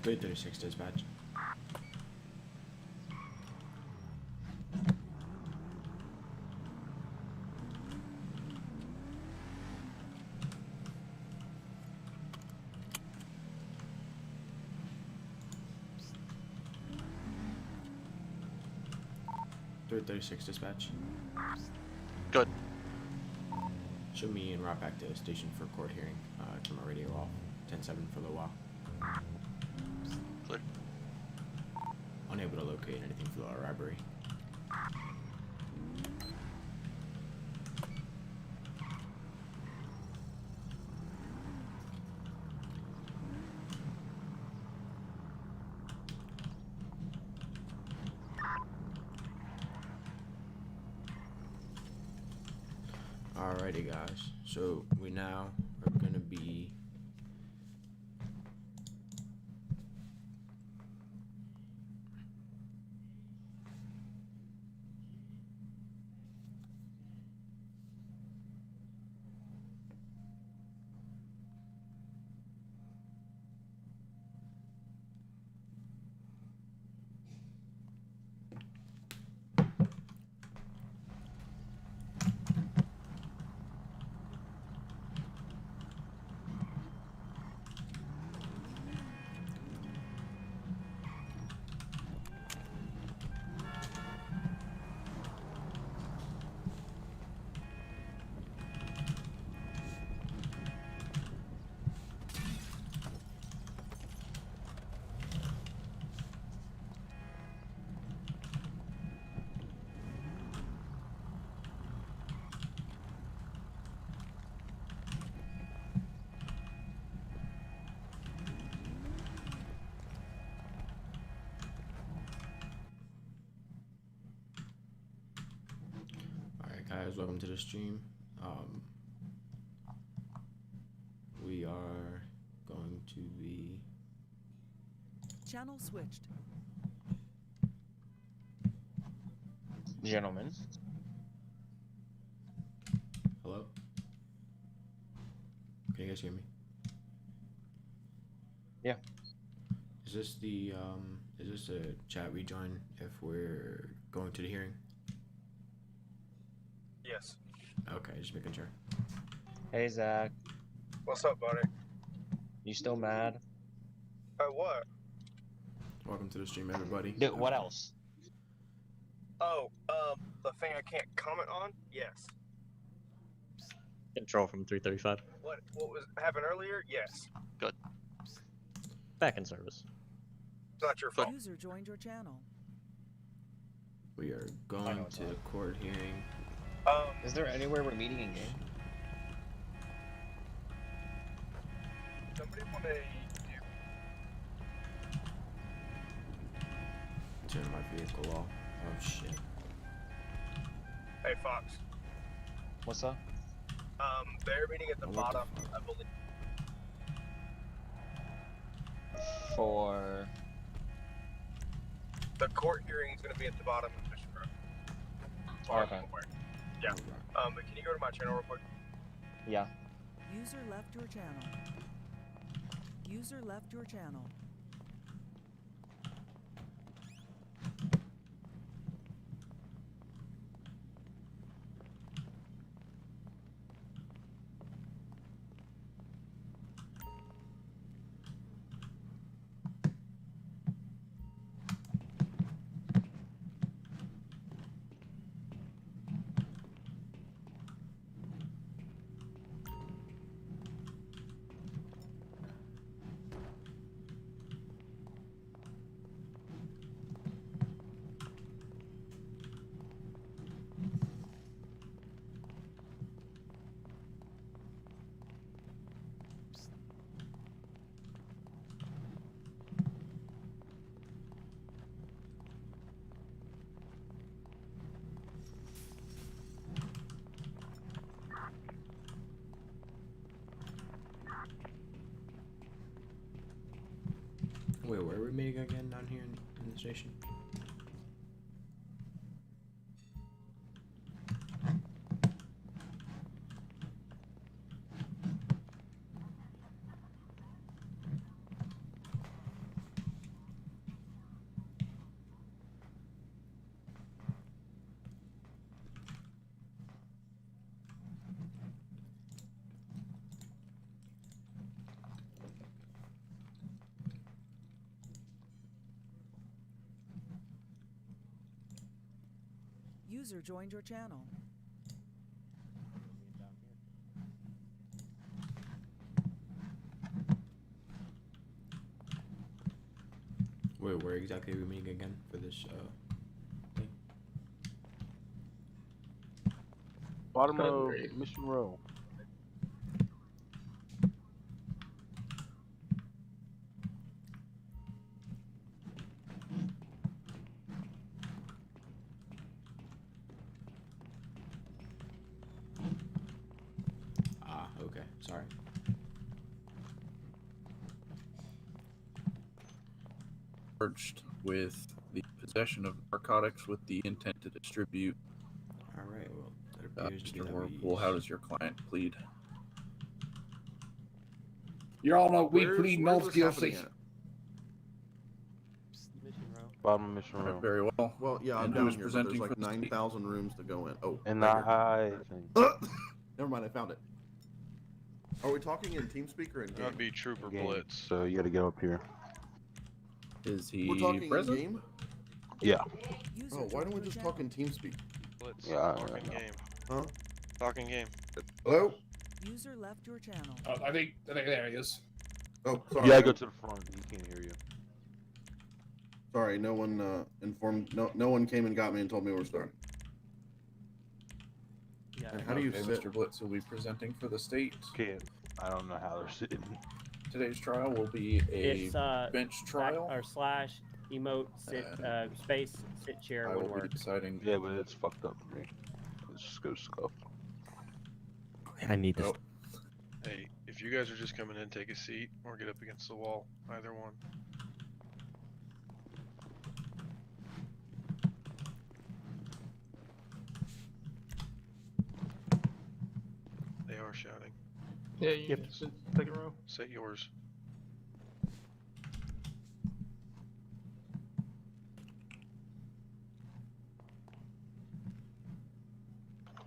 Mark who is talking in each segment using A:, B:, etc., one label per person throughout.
A: 336 dispatch. Three 36 dispatch.
B: Good.
A: Show me and route back to the station for court hearing. Turn my radio off. 10-7 for a little while.
B: Clear.
A: Unable to locate anything for the robbery. Alrighty guys, so we now are gonna be guys, welcome to the stream. We are going to be
C: channel switched.
D: Gentlemen.
A: hello? Can you guys hear me?
D: Yeah.
A: Is this a chat rejoin if we're going to the hearing?
E: Yes.
A: Okay, just making sure.
D: Hey, Zach.
E: What's up, buddy?
D: You still mad?
E: What?
A: Welcome to the stream, everybody.
D: Dude, what else?
E: Oh, the thing I can't comment on? Yes.
F: Control from 335.
E: What was happened earlier? Yes.
B: Good.
F: Back in service.
E: It's not your fault.
C: User joined your channel.
A: We are going to the court hearing.
D: Is there anywhere we're meeting in game?
E: Somebody want to
A: Turn my vehicle off. Oh shit.
E: Hey, Fox.
D: What's up?
E: They're meeting at the
A: What the
E: bottom,
A: fuck?
E: I believe.
D: For...
E: The court hearing is going to be at the bottom of Mission Road.
D: Okay.
E: Yeah. But can you go to my channel real quick?
D: Yeah.
C: User left your channel. User left your channel.
A: Wait, where are we meeting again down here in the station?
C: User joined your channel.
A: Wait, where exactly are we meeting again for this thing?
G: Bottom of Mission Row.
A: Ah, okay. Sorry.
H: Charged with the possession of narcotics with the intent to distribute.
A: All right. Well, that appears to be
H: Mr.
A: that
H: Whirlpool, how does your client plead?
I: Your Honor, we
J: Where's-
I: plead
J: where's
I: not
J: this
I: guilty.
J: happening
G: Bottom of Mission
H: All right,
G: Row.
H: very well.
J: at? Well, yeah, I'm
H: And
J: down
H: who's
J: here, but there's
H: presenting
J: like
H: for the state?
J: 9,000 rooms to go in. Oh,
G: And
J: right
G: the high thing.
J: here. Never mind, I found it. Are we talking in TeamSpeak or in game?
B: That'd be Trooper
G: Game.
B: Blitz.
G: So you gotta get up here.
H: Is he
J: We're talking
H: present?
J: in game?
G: Yeah.
C: User
J: Oh, why
C: joined
J: don't we
C: your
J: just
C: channel.
J: talk in TeamSpeak?
B: Blitz.
G: Yeah, I
B: Talking
G: know.
B: game.
J: Huh?
B: Talking game.
J: Hello?
C: User left your channel.
I: I think there he is.
J: Oh, sorry.
G: Yeah, go to the front. He can't hear you.
J: Sorry, no one informed. No one came and got me and told me we were starting.
F: Yeah.
J: And how do you
H: Okay,
J: sit?
H: Mr. Blitz will be presenting for the state.
G: Can't. I don't know how they're sitting.
H: Today's trial will be a
K: It's
H: bench trial.
K: or slash emote sit space sit chair
H: I
K: would
H: will be
K: work.
H: deciding.
G: Yeah, but it's fucked up for me. Let's just go scuff.
F: I need this.
H: Nope.
B: Hey, if you guys are just coming in, take a seat or get up against the wall. Either one. They are shouting.
G: Yeah, you
K: Yep.
G: just take a row.
B: Set yours.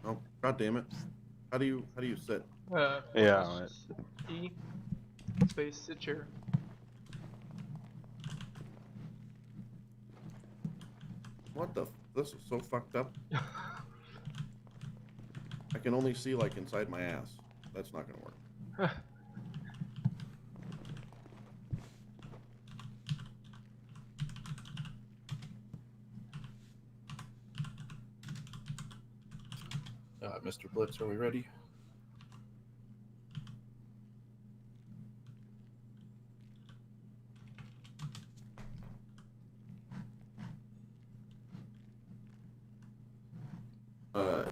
J: Oh, god damn it! How do you sit?
G: Yeah.
L: E space sit chair.
J: What the? This is so fucked up. I can only see like inside my ass. That's not gonna work.
H: Mr. Blitz, are we ready?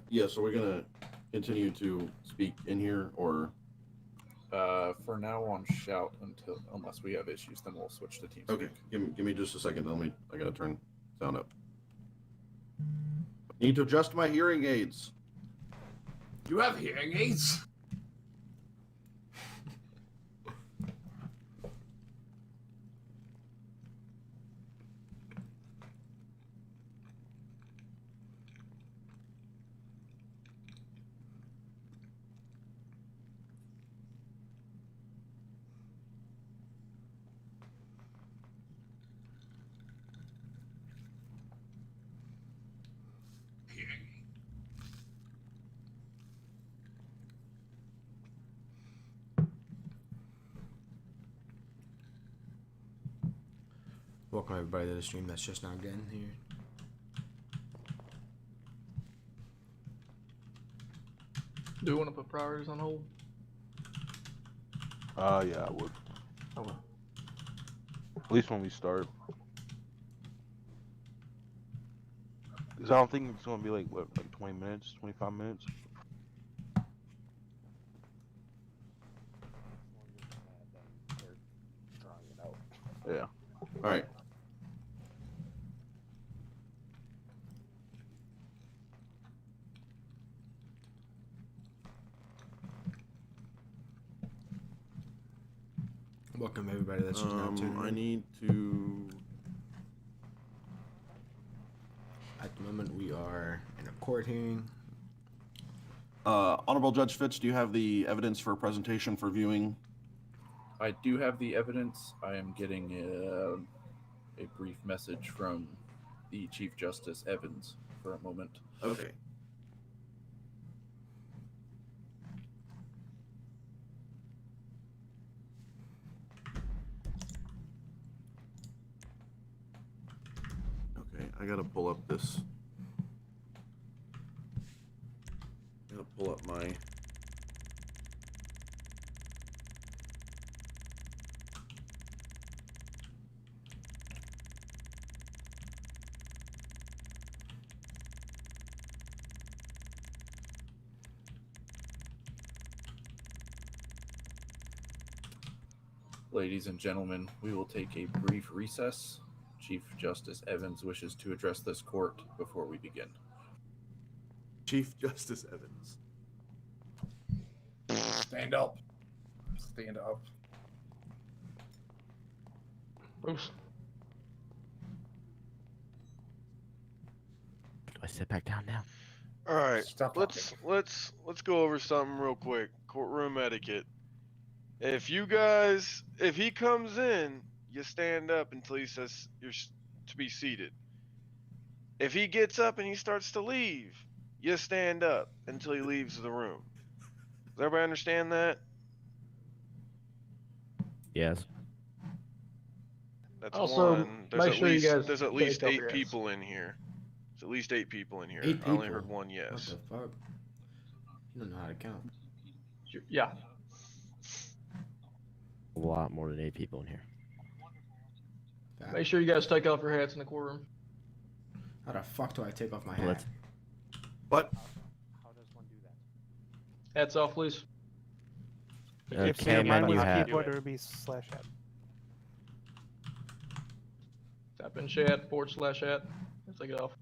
J: Yeah. So we're gonna continue to speak in here, or
H: For now on shout unless we have issues, then we'll switch to TeamSpeak.
J: okay. Give me just a second. I gotta turn sound up. Need to adjust my hearing aids.
I: You have hearing aids?
A: Welcome everybody to the stream that's just now getting here.
L: Do we want to put priorities on hold?
G: Yeah, I would.
L: Okay.
G: At least when we start. Cause I don't think it's gonna be like what, like 20 minutes, 25 minutes. Yeah.
J: All right.
A: Welcome everybody that's just now tuning
J: I
A: in.
J: need to.
A: At the moment, we are in a court hearing.
J: Honorable Judge Fitz, do you have the evidence for presentation for viewing?
H: I do have the evidence. I am getting a brief message from the Chief Justice Evans for a moment.
J: Okay. Okay, I gotta pull up this. Gotta pull up my.
H: Ladies and gentlemen, we will take a brief recess. Chief Justice Evans wishes to address this court before we begin.
J: Chief Justice Evans.
I: Stand up. Stand up.
L: Bruce.
F: Do I sit back down now?
B: All right,
I: Stop
B: let's go over something real quick. Courtroom etiquette. If he comes in, you stand up until he says you're to be seated. If he gets up and he starts to leave, you stand up until he leaves the room. Does everybody understand that?
F: Yes.
B: That's
L: Also,
B: one.
L: make sure you guys
B: There's at
L: take
B: least
L: off
B: 8
L: your hats.
B: people in here. There's at least 8 people in here.
A: 8
B: I only
A: people?
B: heard one yes.
A: What the fuck? You don't know how to count.
L: Yeah.
F: A lot more than 8 people in here.
A: Fact.
L: Make sure you guys take off your hats in the courtroom.
A: How the fuck do I take off my hat?
F: Let's-
J: But
K: How does one do that?
L: Hats off, please.
F: Cameron, you have.
K: keyboard, it would be slash hat.
L: Tap in chat, /hat. Let's take it off.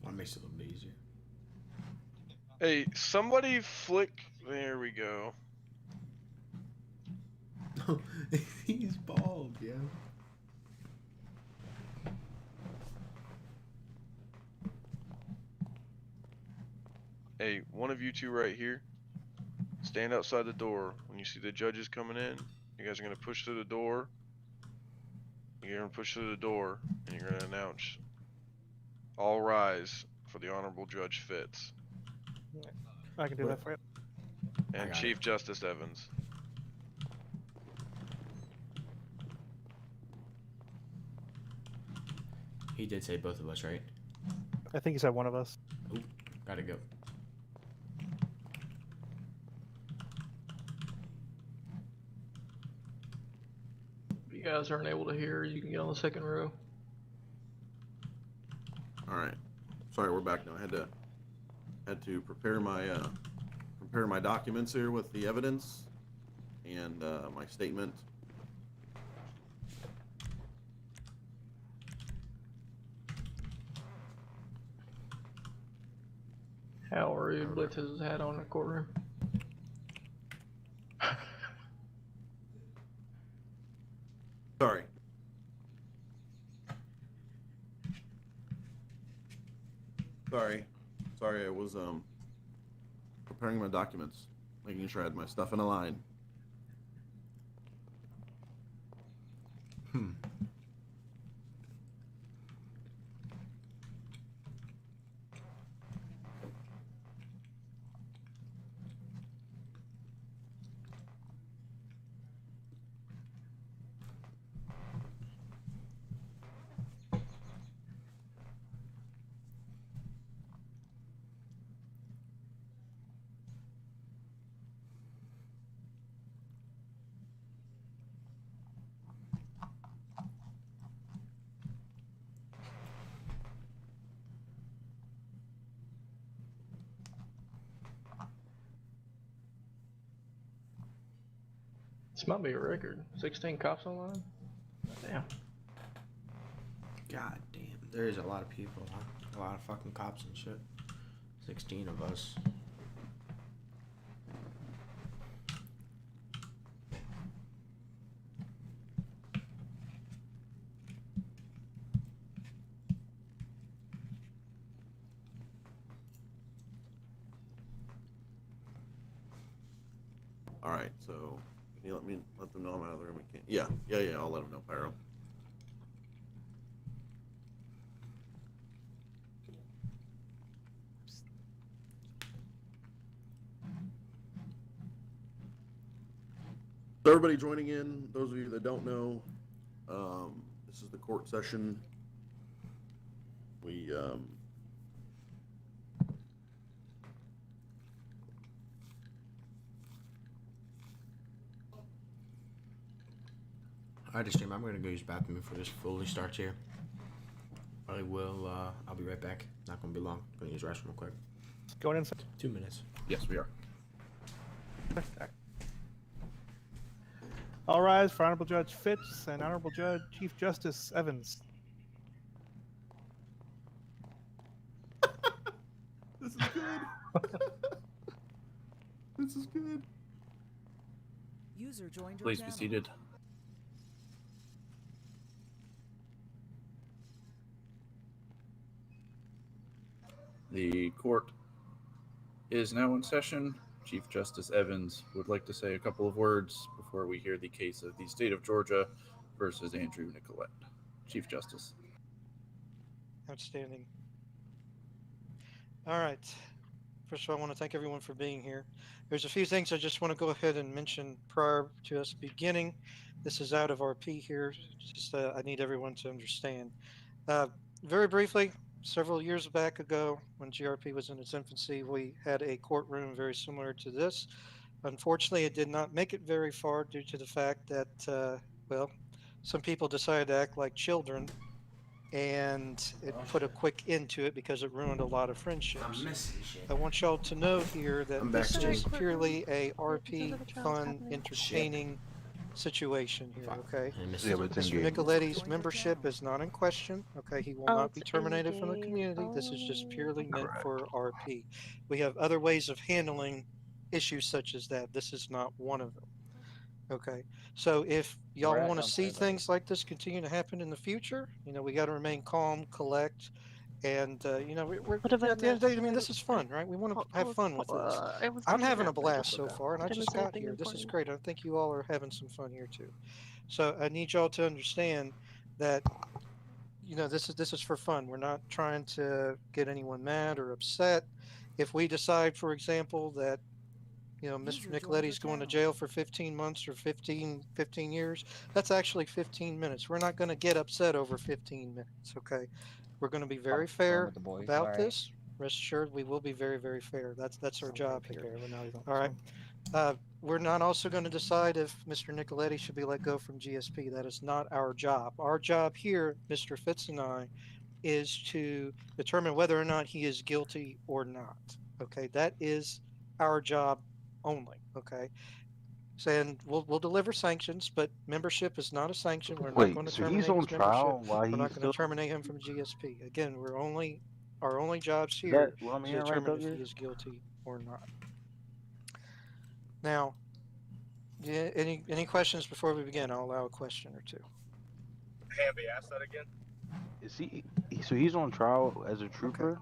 A: That makes it a little bit easier.
B: Hey, somebody flick. There we go.
A: He's bald, yo.
B: Hey, one of you two right here, stand outside the door. When you see the judges coming in, you guys are gonna push through the door. You're gonna push through the door, and you're gonna announce, "All rise for the Honorable Judge Fitz."
K: I can do that for you.
B: And
A: got
B: Chief Justice Evans.
A: He did say both of us, right?
K: I think he said one of us.
A: Ooh, gotta go.
L: If you guys aren't able to hear, you can get on the second row.
J: all right. Sorry, we're back now. I had to prepare my documents here with the evidence and my statement.
L: Howard Blitz his hat on in the courtroom.
J: Sorry. Sorry, I was preparing my documents, making sure I had my stuff in a line.
L: This might be a record. 16 cops online? Damn.
A: God damn, there is a lot of people, huh? A lot of fucking cops and shit. 16 of us.
J: All right, so can you let them know I'm out of the room? Yeah. I'll let them know, Pyro. So everybody joining in, those of you that don't know, this is the court session. We
A: Alright, stream. I'm gonna go use the bathroom before this fully starts here. I will. I'll be right back. Not gonna be long. Gonna use the restroom real quick.
M: Going inside.
A: 2 minutes.
H: Yes, we are.
M: All rise for Honorable Judge Fitz and Honorable Judge Chief Justice Evans.
J: This is good. This is good.
C: User joined your
H: Please be
C: channel.
H: seated. The court is now in session. Chief Justice Evans would like to say a couple of words before we hear the case of the state of Georgia versus Andrew Nicolette. Chief Justice.
N: Outstanding. All right. First of all, I want to thank everyone for being here. There's a few things I just want to go ahead and mention prior to us beginning. This is out of RP here. Just I need everyone to understand. Very briefly, several years back ago, when GRP was in its infancy, we had a courtroom very similar to this. Unfortunately, it did not make it very far due to the fact that, well, some people decided to act like children, and it put a quick end to it because it ruined a lot of friendships.
A: I'm missing shit.
N: I want y'all to know here that
A: I'm
N: this
A: back,
N: is
A: Jim.
N: purely a RP, fun, entertaining situation here, okay?
G: Yeah, but it's
N: Mr.
G: in-game.
N: Nicolette's membership is not in question, okay? He will not be terminated from the community. This is just purely meant for RP. We have other ways of handling issues such as that. This is not one of them, okay? So if y'all
D: We're at
N: want to see
D: Unfair,
N: things like this continue to happen in the future, you know, we got to remain calm, collect, and you know, we're at the end of the day, I mean, this is fun, right? We want to have fun with this. I'm having a blast so far, and I just got here. This is great. I think you all are having some fun here too. So I need y'all to understand that, you know, this is for fun. We're not trying to get anyone mad or upset. If we decide, for example, that, you know, Mr. Nicolette's going to jail for 15 months or 15 years, that's actually 15 minutes. We're not going to get upset over 15 minutes, okay? We're going to be very fair about this. Rest assured, we will be very, very fair. That's our job here. All right. We're not also going to decide if Mr. Nicolette should be let go from GSP. That is not our job. Our job here, Mr. Fitz and I, is to determine whether or not he is guilty or not. Okay, that is our job only. Okay, and we'll deliver sanctions, but membership is not a sanction. We're not going to
G: so
N: terminate
G: he's on
N: his
G: trial
N: membership.
G: while
N: We're
G: he's
N: not going
G: still.
N: to terminate him from GSP. Again, our only jobs
G: Is
N: here
G: that what I'm
N: is to
G: hearing right,
N: determine if
G: Douglas?
N: he is guilty or not. Now, yeah, any questions before we begin? I'll allow a question or two.
E: Hamby, ask that again.
G: Is he? So he's on trial as a trooper?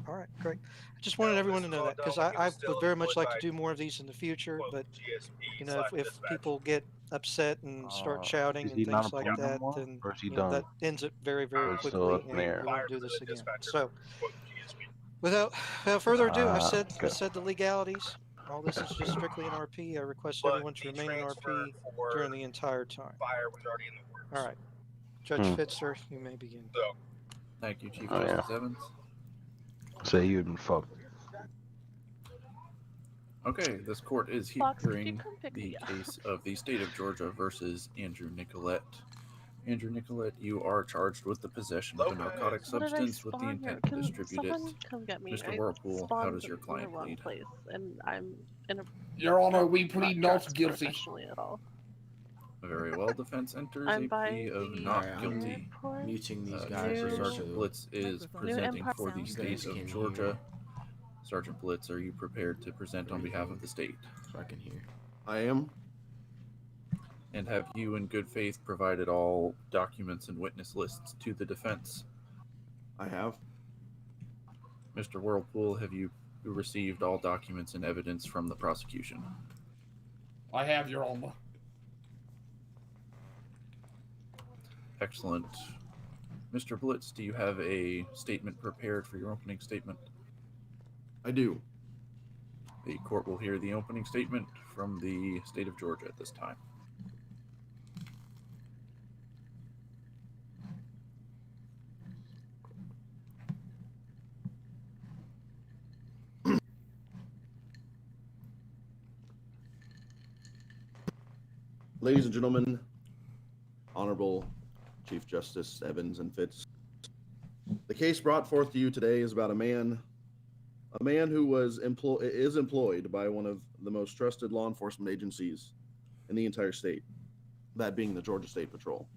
N: All right, great. I just wanted everyone to know that because I would very much like to do more of these in the future, but you know, if people get upset and start shouting
G: Is
N: and
G: he not
N: things like
G: employed no
N: that,
G: more,
N: then
G: or is he
N: you know,
G: done?
N: that ends it very, very
G: Or it's still
N: quickly,
G: up in
N: and
G: the air?
N: we won't do this again. So, without further ado, I said the legalities. All this is just strictly in RP. I request everyone to remain in RP during the entire time.
E: Fire was already in the works.
N: All right, Judge Fitzer, you may begin.
H: Thank you, Chief
G: Oh, yeah.
H: Justice Evans.
G: Say you'd been fucked.
H: Okay, this court is
O: Fox, could you
H: hearing
O: come pick
H: the
O: me up?
H: case of the state of Georgia versus Andrew Nicolette. Andrew Nicolette, you are charged with the possession of a narcotic
O: What did I
H: substance with the
O: spawn here?
H: intent to
O: Can
H: distribute
O: someone
H: it.
O: come get me?
H: Mr.
O: I
H: Whirlpool, how
O: spawned
H: does your
O: in the
H: client
O: wrong
H: plead?
O: place, and I'm in a
I: Your Honor, we
O: not
I: plead
O: dressed
I: not guilty.
O: professionally at all.
H: Very well, defense enters
O: I'm
H: a
O: by
H: plea of
O: the
H: not
A: Alright,
H: guilty.
O: airport.
A: Muting these
H: Trooper
A: guys
O: New-
H: Sergeant Blitz is
C: New
H: presenting
O: Empire
H: for the
C: sounds
H: state
A: good.
H: of
A: Can
H: Georgia.
A: hear.
H: Sergeant Blitz, are you prepared to present on behalf of the state?
A: So I can hear.
J: I am.
H: And have you, in good faith, provided all documents and witness lists to the defense?
J: I have.
H: Mr. Whirlpool, have you received all documents and evidence from the prosecution?
I: I have, Your Honor.
H: Excellent. Mr. Blitz, do you have a statement prepared for your opening statement?
J: I do.
H: The court will hear the opening statement from the state of Georgia at this time.
J: Ladies and gentlemen, Honorable Chief Justice Evans and Fitz, the case brought forth to you today is about a man who is employed by one of the most trusted law enforcement agencies in the entire state, that being the Georgia State Patrol.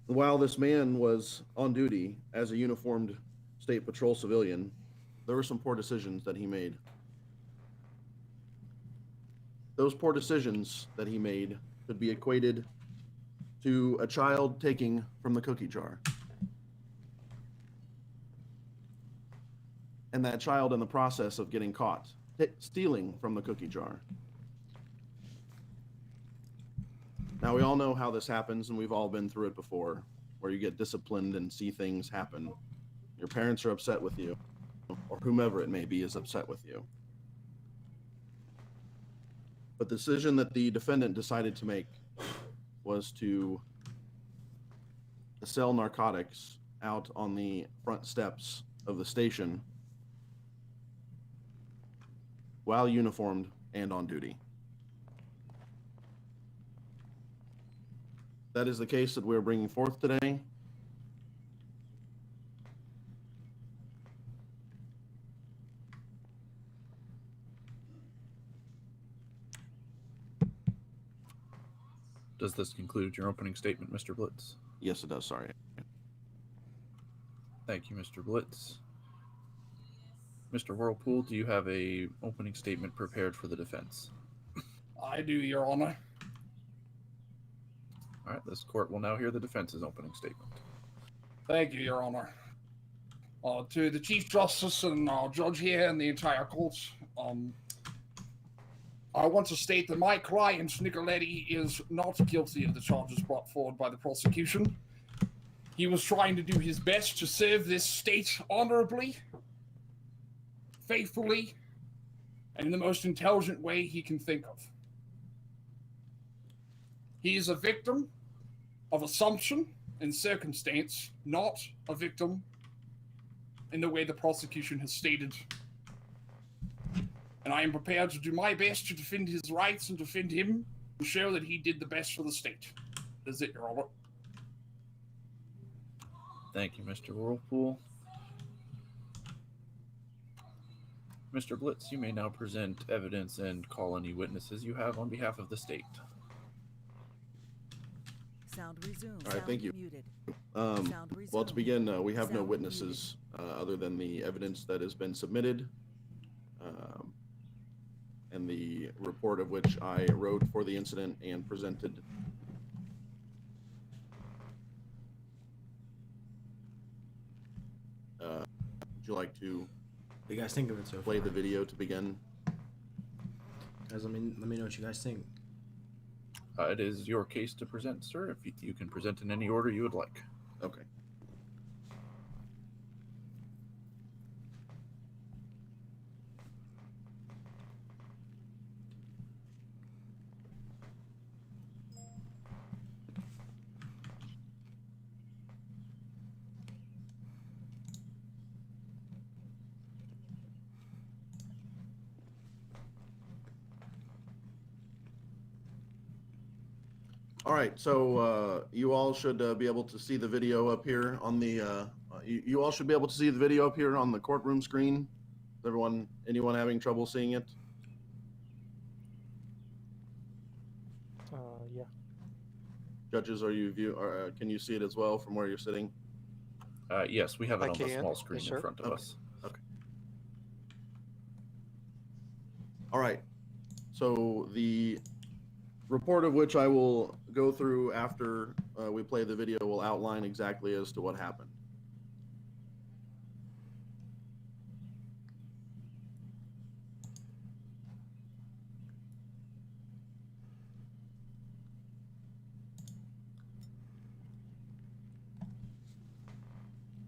J: While this man was on duty as a uniformed State Patrol civilian, there were some poor decisions that he made. Those poor decisions that he made could be equated to a child taking from the cookie jar. And that child in the process of getting caught, stealing from the cookie jar. Now, we all know how this happens, and we've all been through it before, where you get disciplined and see things happen. Your parents are upset with you, or whomever it may be is upset with you. But the decision that the defendant decided to make was to sell narcotics out on the front steps of the station while uniformed and on duty. That is the case that we're bringing forth today.
H: Does this conclude your opening statement, Mr. Blitz?
J: Yes, it does. Sorry.
H: Thank you, Mr. Blitz. Mr. Whirlpool, do you have a opening statement prepared for the defense?
I: I do, Your Honor.
H: All right, this court will now hear the defense's opening statement.
I: Thank you, Your Honor. To the Chief Justice and Judge here and the entire court, I want to state that my client, NICOLETTE, is not guilty of the charges brought forward by the prosecution. He was trying to do his best to serve this state honorably, faithfully, and in the most intelligent way he can think of. He is a victim of assumption and circumstance, not a victim in the way the prosecution has stated. And I am prepared to do my best to defend his rights and defend him and show that he did the best for the state. That's it, Your Honor.
H: Thank you, Mr. Whirlpool. Mr. Blitz, you may now present evidence and call any witnesses you have on behalf of the state.
C: Sound resumed.
J: All right, thank you.
C: Muted.
J: Well, to begin, we have no witnesses other than the evidence that has been submitted and the report of which I wrote for the incident and presented. Would you like to
A: What do you guys think of it so
J: play
A: far?
J: the video to begin?
A: Guys, let me know what you guys think.
H: It is your case to present, sir. If you can present in any order you would like.
J: Okay. All right, so you all should be able to see the video up here on the. You all should be able to see the video up here on the courtroom screen. Is anyone having trouble seeing it?
M: Yeah.
J: Judges, can you see it as well from where you're sitting?
H: Yes, we have it
N: I
H: on the
N: can.
H: small screen
N: Yes,
H: in
N: sir.
H: front of us.
J: Okay. All right. So the report of which I will go through after we play the video will outline exactly as to what happened.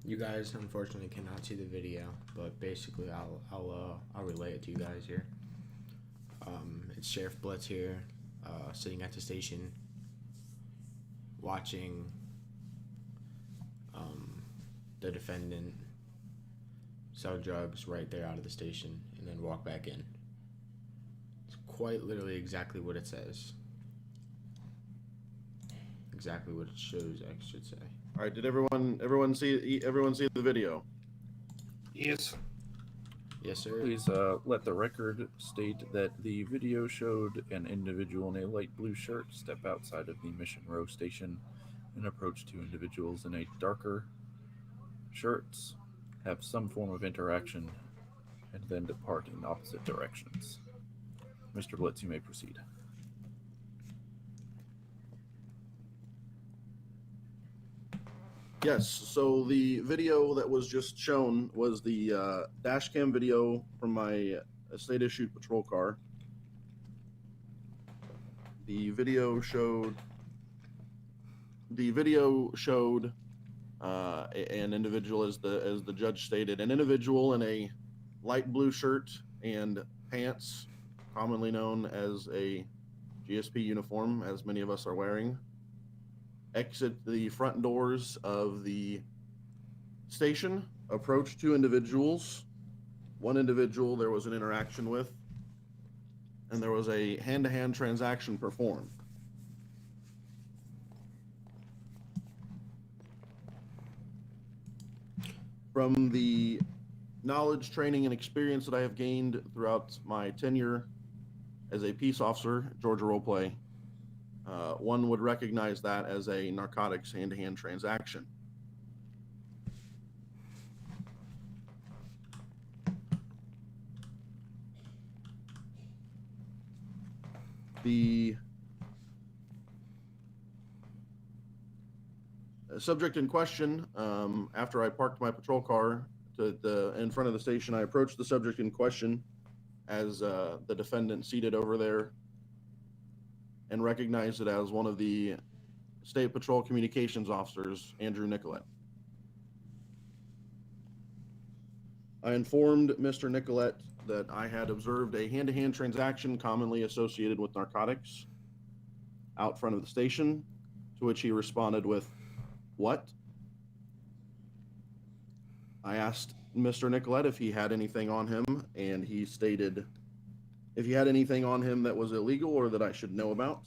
A: You guys unfortunately cannot see the video, but basically I'll relay it to you guys here. It's Sheriff Blitz here, sitting at the station, watching the defendant sell drugs right there out of the station and then walk back in. It's quite literally exactly what it says. Exactly what it shows, I should say.
J: All right, did everyone see the video?
I: Yes.
A: Yes, sir.
H: Please let the record state that the video showed an individual in a light blue shirt step outside of the Mission Row station and approach two individuals in a darker shirts, have some form of interaction, and then depart in opposite directions. Mr. Blitz, you may proceed.
J: Yes, so the video that was just shown was the dash cam video from my state issued patrol car. The video showed an individual, as the judge stated, an individual in a light blue shirt and pants, commonly known as a GSP uniform, as many of us are wearing, exit the front doors of the station, approach two individuals. One individual there was an interaction with, and there was a hand-to-hand transaction performed. From the knowledge, training, and experience that I have gained throughout my tenure as a peace officer, Georgia Roleplay, one would recognize that as a narcotics hand-to-hand transaction. The subject in question, after I parked my patrol car in front of the station, I approached the subject in question as the defendant seated over there, and recognized it as one of the State Patrol Communications Officers, Andrew Nicolette. I informed Mr. Nicolette that I had observed a hand-to-hand transaction commonly associated with narcotics out front of the station, to which he responded with, "What?" I asked Mr. Nicolette if he had anything on him, and he stated if he had anything on him that was illegal or that I should know about.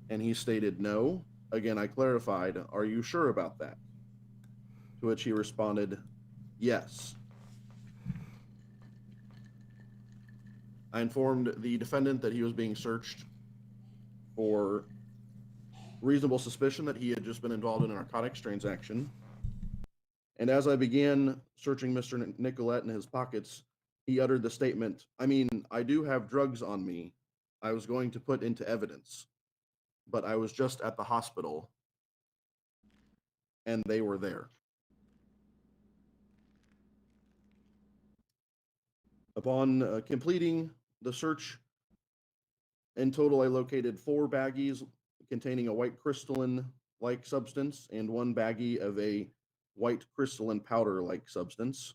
J: And he stated no. Again, I clarified, "Are you sure about that?" To which he responded, "Yes." I informed the defendant that he was being searched for reasonable suspicion that he had just been involved in a narcotics transaction. And as I began searching Mr. Nicolette in his pockets, he uttered the statement, "I mean, I do have drugs on me. I was going to put into evidence, but I was just at the hospital and they were there." Upon completing the search, in total, I located 4 baggies containing a white crystalline-like substance and 1 baggie of a white crystalline powder-like substance.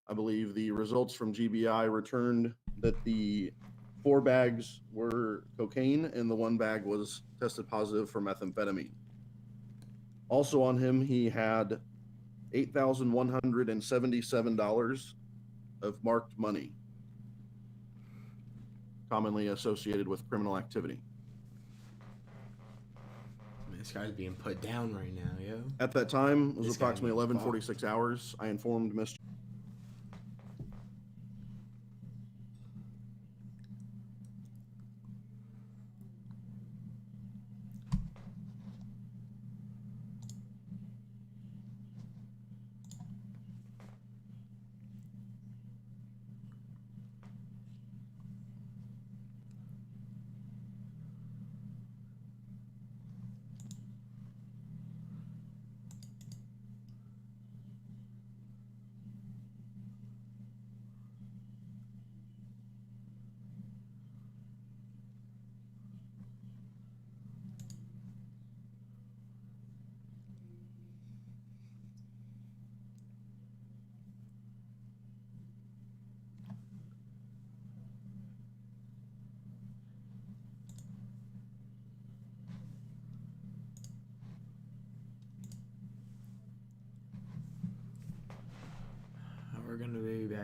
J: I believe the results from GBI returned that the 4 bags were cocaine and the 1 bag was tested positive for methamphetamine. Also on him, he had $8,177 of marked money, commonly associated with criminal activity.
A: This guy's being put down right now, yo.
J: At that time, it was
A: This guy
J: approximately
A: being
J: 11:46 hours. I informed Mr.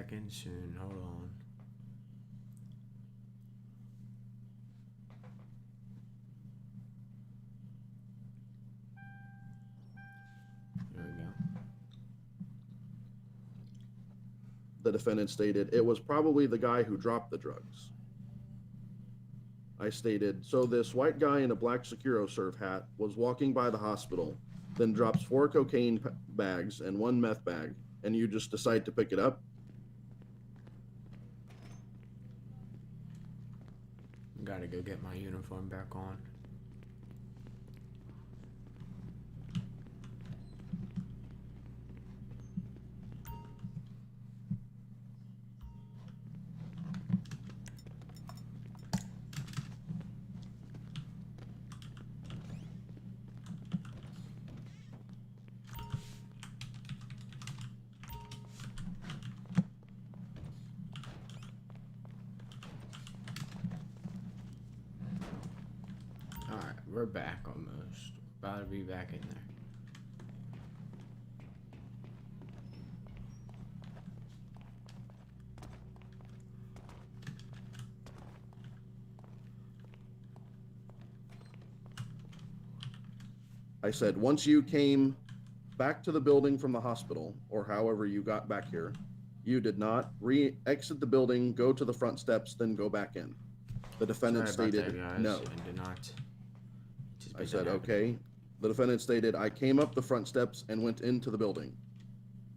A: back in soon. Hold on. There we go.
J: The defendant stated, it was probably the guy who dropped the drugs. I stated, so this white guy in a black SecuroServe hat was walking by the hospital, then drops 4 cocaine bags and 1 meth bag, and you just decide to pick it up?
A: Gotta go get my uniform back on. Alright, we're back almost. About to be back in there.
J: I said, once you came back to the building from the hospital, or however you got back here, you did not exit the building, go to the front steps, then go back in. The defendant
A: Sorry about
J: stated,
A: that, guys.
J: no.
A: I did not.
J: I said, okay. The defendant stated, I came up the front steps and went into the building.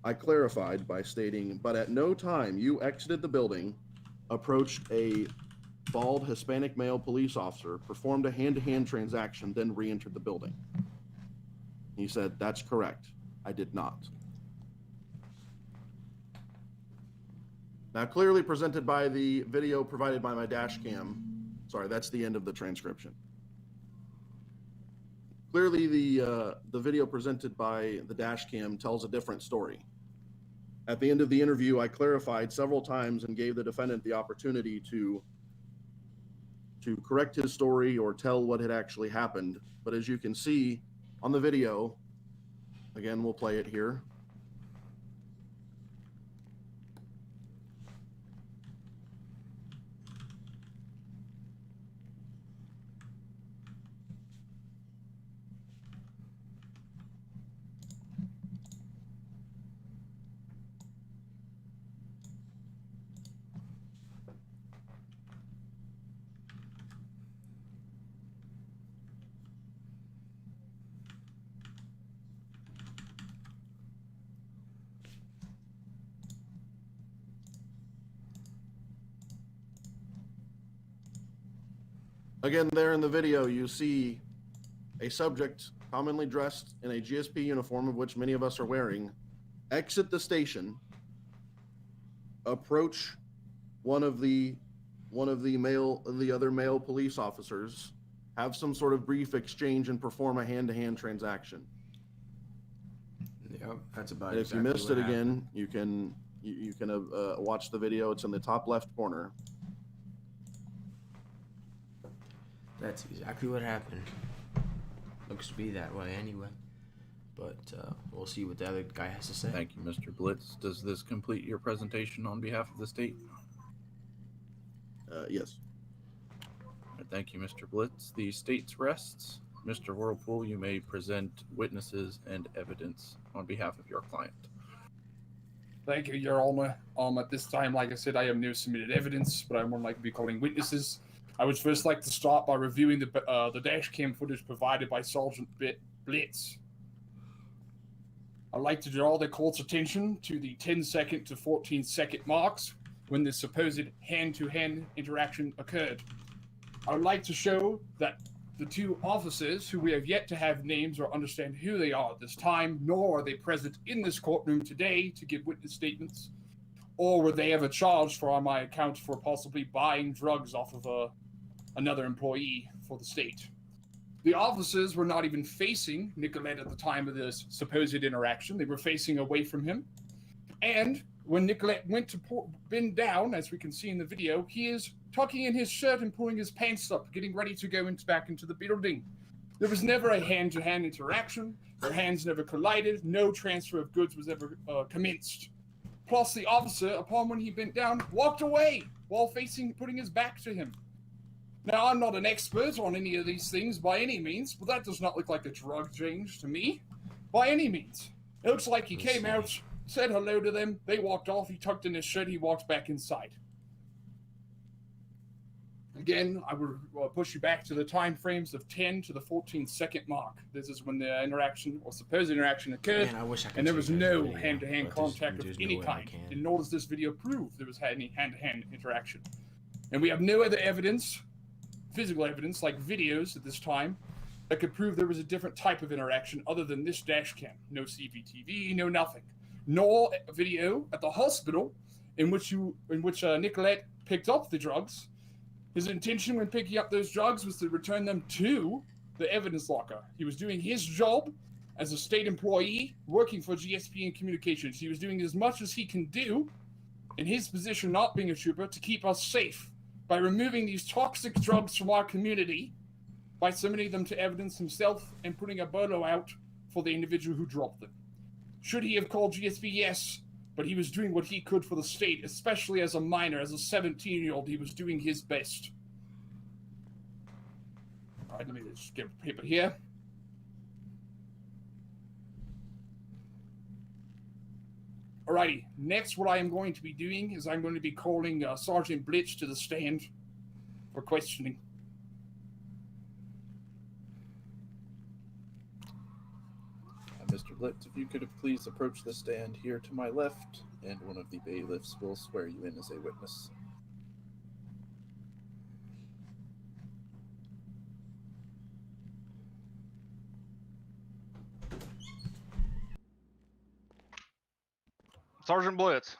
J: I clarified by stating, but at no time you exited the building, approached a bald Hispanic male police officer, performed a hand-to-hand transaction, then re-entered the building. He said, that's correct. I did not. Now, clearly presented by the video provided by my dash cam. Sorry, that's the end of the transcription. Clearly, the video presented by the dash cam tells a different story. At the end of the interview, I clarified several times and gave the defendant the opportunity to correct his story or tell what had actually happened. But as you can see on the video, again, we'll play it here. Again, there in the video, you see a subject commonly dressed in a GSP uniform, of which many of us are wearing, exit the station, approach one of the other male police officers, have some sort of brief exchange, and perform a hand-to-hand transaction.
A: Yep, that's about
J: And
A: it.
J: if you missed it again, you can watch the video. It's in the top left corner.
A: That's exactly what happened. Looks to be that way anyway. But we'll see what the other guy has to say.
H: Thank you, Mr. Blitz. Does this complete your presentation on behalf of the state?
J: Yes.
H: Thank you, Mr. Blitz. The state's rests. Mr. Whirlpool, you may present witnesses and evidence on behalf of your client.
I: Thank you, Your Honor. At this time, like I said, I have no submitted evidence, but I'm more likely to be calling witnesses. I would first like to start by reviewing the dash cam footage provided by Sergeant Blitz. I'd like to draw the court's attention to the 10-second to 14-second marks when the supposed hand-to-hand interaction occurred. I would like to show that the two officers, who we have yet to have names or understand who they are at this time, nor are they present in this courtroom today to give witness statements, or were they ever charged for, on my account, for possibly buying drugs off of another employee for the state. The officers were not even facing Nicolette at the time of this supposed interaction. They were facing away from him. And when Nicolette went to bend down, as we can see in the video, he is tucking in his shirt and pulling his pants up, getting ready to go back into the building. There was never a hand-to-hand interaction. Their hands never collided. No transfer of goods was ever commenced. plus the officer, upon when he bent down, walked away while putting his back to him. Now, I'm not an expert on any of these things by any means, but that does not look like a drug change to me, by any means. It looks like he came out, said hello to them, they walked off, he tucked in his shirt, he walked back inside. Again, I will push you back to the time frames of 10 to the 14-second mark. This is when the interaction, or supposed interaction, occurred,
A: Man, I wish I could
I: and there
A: show
I: was
A: you guys the
I: no
A: video,
I: hand-to-hand
A: but there's
I: contact of any
A: no way I
I: kind.
A: can.
I: And nor does this video prove there was any hand-to-hand interaction. And we have no other evidence, physical evidence, like videos at this time, that could prove there was a different type of interaction other than this dash cam. No CCTV, no nothing. Nor a video at the hospital in which Nicolette picked up the drugs. His intention when picking up those drugs was to return them to the evidence locker. He was doing his job as a state employee working for GSP and Communications. He was doing as much as he can do in his position, not being a trooper, to keep us safe by removing these toxic drugs from our community, by submitting them to evidence himself and putting a bolo out for the individual who dropped them. Should he have called GSP? Yes, but he was doing what he could for the state, especially as a minor, as a 17-year-old, he was doing his best. All right, let me just get a paper here. Alrighty, next what I am going to be doing is I'm going to be calling Sergeant Blitz to the stand for questioning.
H: Mr. Blitz, if you could please approach the stand here to my left, and one of the bailiffs will swear you in as a witness.
P: Sergeant Blitz.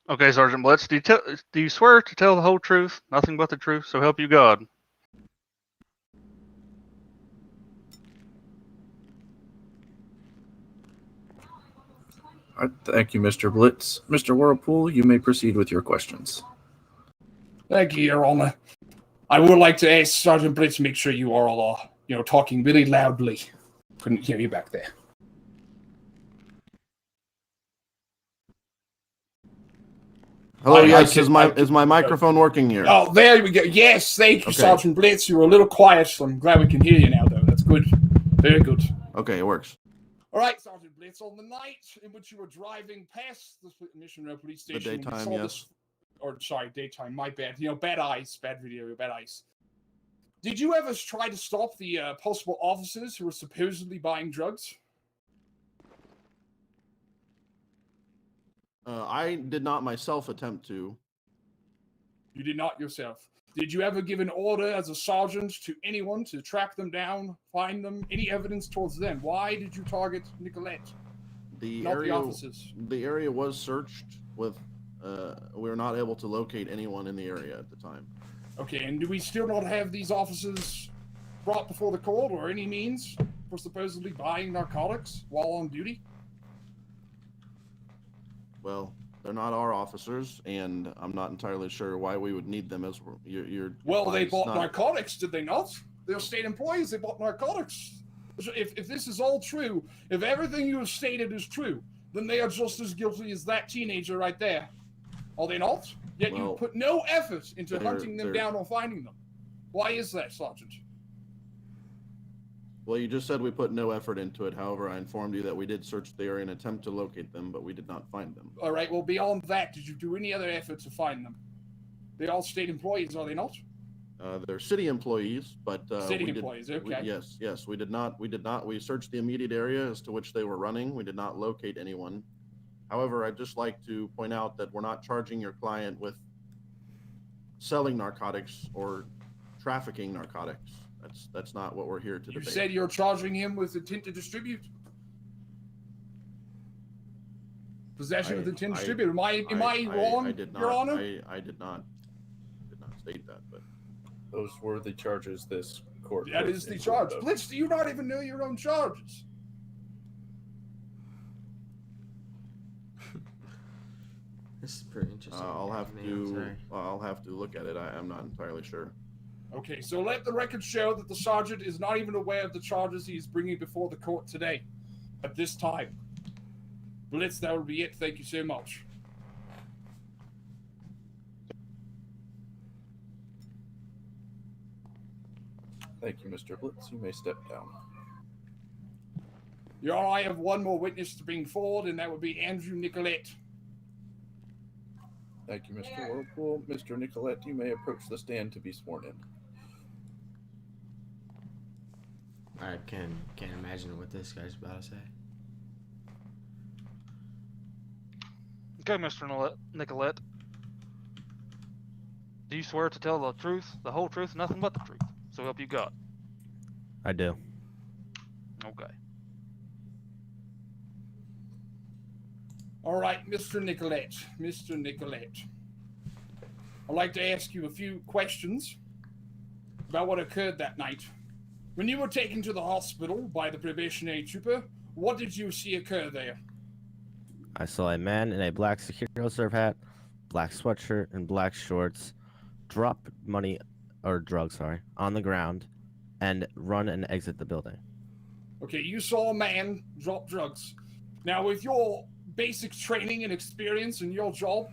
P: Okay, Sergeant Blitz, do you swear to tell the whole truth, nothing but the truth, so help you God?
H: All right, thank you, Mr. Blitz. Mr. Whirlpool, you may proceed with your questions.
I: Thank you, Your Honor. I would like to ask Sergeant Blitz to make sure you are all, talking really loudly. Couldn't hear you back there.
J: Hello, yes, is my microphone working here?
I: Oh, there we go. Yes, thank you,
J: Okay.
I: Sergeant Blitz. You were a little quiet, so I'm glad we can hear you now, though. That's good. Very good.
J: Okay, it works.
I: All right, Sergeant Blitz, on the night in which you were driving past the Mission Row Police
J: The
I: Station...
J: daytime, yes.
I: Daytime, my bad. Bad eyes, bad video, bad eyes. Did you ever try to stop the possible officers who were supposedly buying drugs?
J: I did not myself attempt to.
I: You did not yourself. Did you ever give an order as a sergeant to anyone to track them down, find them, any evidence towards them? Why did you target Nicolette? Not the officers.
J: The area was searched with. We were not able to locate anyone in the area at the time.
I: Okay, and do we still not have these officers brought before the court or any means for supposedly buying narcotics while on duty?
J: Well, they're not our officers, and I'm not entirely sure why we would need them as you're
I: Well, they bought narcotics, did they not? They're state employees, they bought narcotics. If this is all true, if everything you have stated is true, then they are just as guilty as that teenager right there. Are they not? Yet you put no effort into hunting them down or finding them. Why is that, Sergeant?
J: Well, you just said we put no effort into it. However, I informed you that we did search the area and attempt to locate them, but we did not find them.
I: All right, well, beyond that, did you do any other effort to find them? They're all state employees, are they not?
J: They're city employees, but
I: City employees, okay.
J: Yes, we did not. We searched the immediate area as to which they were running. We did not locate anyone. However, I'd just like to point out that we're not charging your client with selling narcotics or trafficking narcotics. That's not what we're here to debate.
I: You said you're charging him with intent to distribute. Possession with intent to distribute. Am I wrong, Your Honor?
J: I did not state that, but
H: those were the charges this court.
I: That is the charge. Blitz, do you not even know your own charges?
A: This is pretty interesting.
J: I'll have to look at it. I'm not entirely sure.
I: Okay, so let the record show that the sergeant is not even aware of the charges he is bringing before the court today, at this time. Blitz, that will be it. Thank you so much.
H: Thank you, Mr. Blitz. You may step down.
I: Your Honor, I have one more witness to bring forward, and that would be Andrew Nicolette.
H: Thank you, Mr. Whirlpool. Mr. Nicolette, you may approach the stand to be sworn in.
A: I can't imagine what this guy's about to say.
P: Okay, Mr. Nicolette. Do you swear to tell the truth, the whole truth, nothing but the truth? So help you God.
F: I do.
P: Okay.
I: All right, Mr. Nicolette. Mr. Nicolette. I'd like to ask you a few questions about what occurred that night. When you were taken to the hospital by the probationary trooper, what did you see occur there?
F: I saw a man in a black security serve hat, black sweatshirt, and black shorts drop money, or drugs, sorry, on the ground and run and exit the building.
I: Okay, you saw a man drop drugs. Now, with your basic training and experience in your job,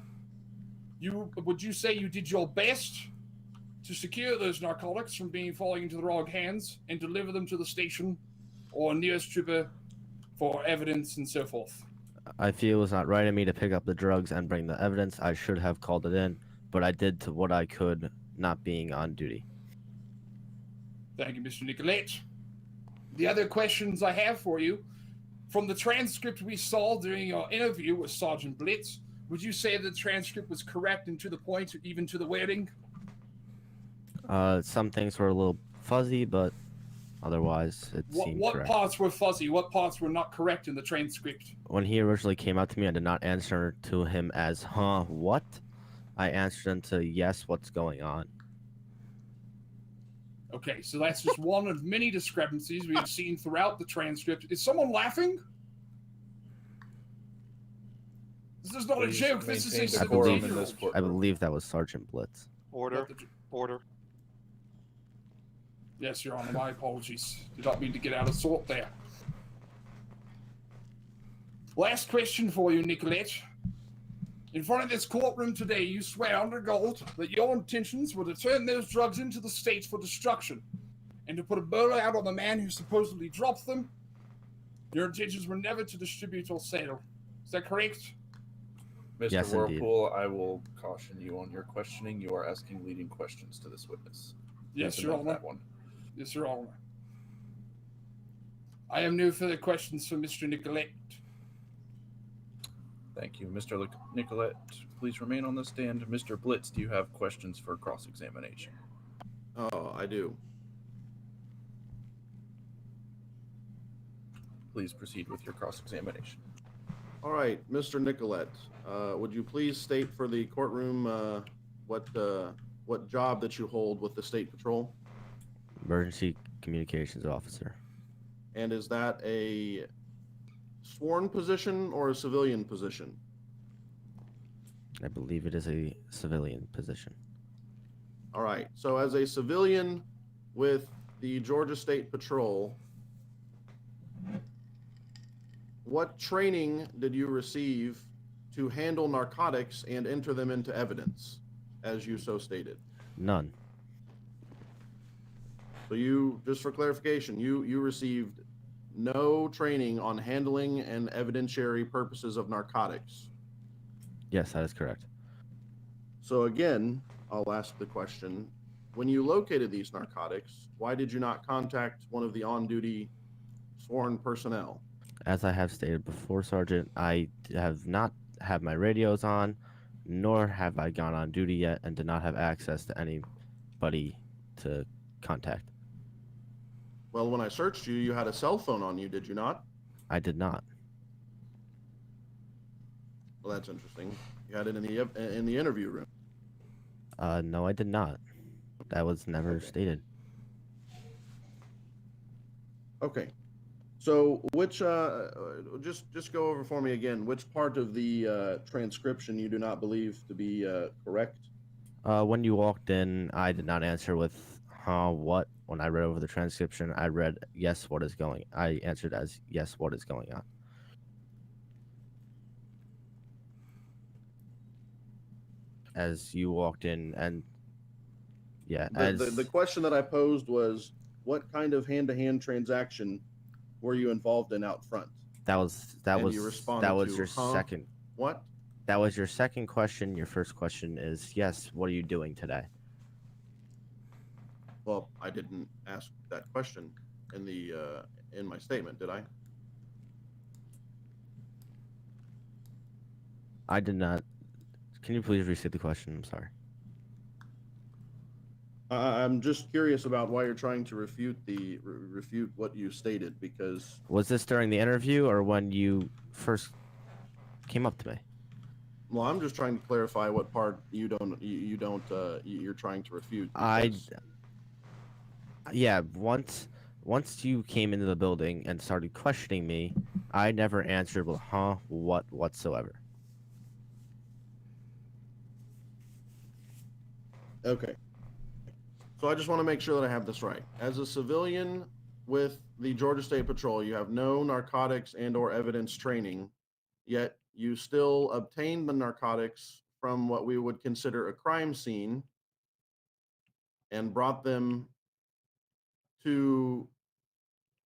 I: would you say you did your best to secure those narcotics from falling into the wrong hands and deliver them to the station or nearest trooper for evidence and so forth?
F: I feel it was not right of me to pick up the drugs and bring the evidence. I should have called it in, but I did to what I could, not being on duty.
I: Thank you, Mr. Nicolette. The other questions I have for you, from the transcript we saw during your interview with Sergeant Blitz, would you say the transcript was correct and to the point, even to the wording?
F: Some things were a little fuzzy, but otherwise it seemed
I: What
F: correct.
I: parts were fuzzy? What parts were not correct in the transcript?
F: When he originally came out to me, I did not answer to him as, huh, what? I answered him to, yes, what's going on?
I: Okay, so that's just one of many discrepancies we have seen throughout the transcript. Is someone laughing? This is not a joke. This is a
F: I believe that was Sergeant Blitz.
N: Order. Order.
I: Yes, Your Honor, my apologies. Did not mean to get out of sort there. Last question for you, Nicolette. In front of this courtroom today, you swear under gold that your intentions were to turn those drugs into the state for destruction and to put a burner out on the man who supposedly dropped them. Your intentions were never to distribute or sell. Is that correct?
H: Mr.
F: Yes,
H: Whirlpool, I will caution you on your questioning. You are asking leading questions to this witness.
I: Yes,
H: Please
I: Your
H: amend
I: Honor.
H: that one.
I: Yes, Your Honor. I have no further questions for Mr. Nicolette.
H: Thank you, Mr. Nicolette. Please remain on the stand. Mr. Blitz, do you have questions for cross-examination?
J: Oh, I do.
H: Please proceed with your cross-examination.
J: All right, Mr. Nicolette, would you please state for the courtroom what job that you hold with the State Patrol?
F: Emergency Communications Officer.
J: And is that a sworn position or a civilian position?
F: I believe it is a civilian position.
J: All right, so as a civilian with the Georgia State Patrol, what training did you receive to handle narcotics and enter them into evidence, as you so stated?
F: None.
J: So you, just for clarification, you received no training on handling and evidentiary purposes of narcotics.
F: Yes, that is correct.
J: So again, I'll ask the question, when you located these narcotics, why did you not contact one of the on-duty sworn personnel?
F: As I have stated before, Sergeant, I have not had my radios on, nor have I gone on duty yet, and did not have access to anybody to contact.
J: Well, when I searched you, you had a cell phone on you, did you not?
F: I did not.
J: Well, that's interesting. You had it in the interview room.
F: No, I did not. That was never stated.
J: Okay. So which, just go over for me again, which part of the transcription you do not believe to be correct?
F: When you walked in, I did not answer with, What? When I read over the transcription, I read, yes, what is going? I answered as, yes, what is going on? As you walked in and, yeah,
J: The question that I posed was, what kind of hand-to-hand transaction were you involved in out front?
F: That was
J: You responded
F: that was
J: to,
F: your
J: huh?
F: second.
J: What?
F: That was your second question. Your first question is, yes, what are you doing today?
J: Well, I didn't ask that question in the in my statement, did I?
F: I did not. Can you please restate the question? I'm sorry.
J: I'm just curious about why you're trying to refute what you stated, because
F: Was this during the interview or when you first came up to me?
J: well, I'm just trying to clarify what part you're trying to refute.
F: Yeah, once you came into the building and started questioning me, I never answered with what whatsoever.
J: Okay. So I just want to make sure that I have this right. As a civilian with the Georgia State Patrol, you have no narcotics and or evidence training, yet you still obtained the narcotics from what we would consider a crime scene and brought them to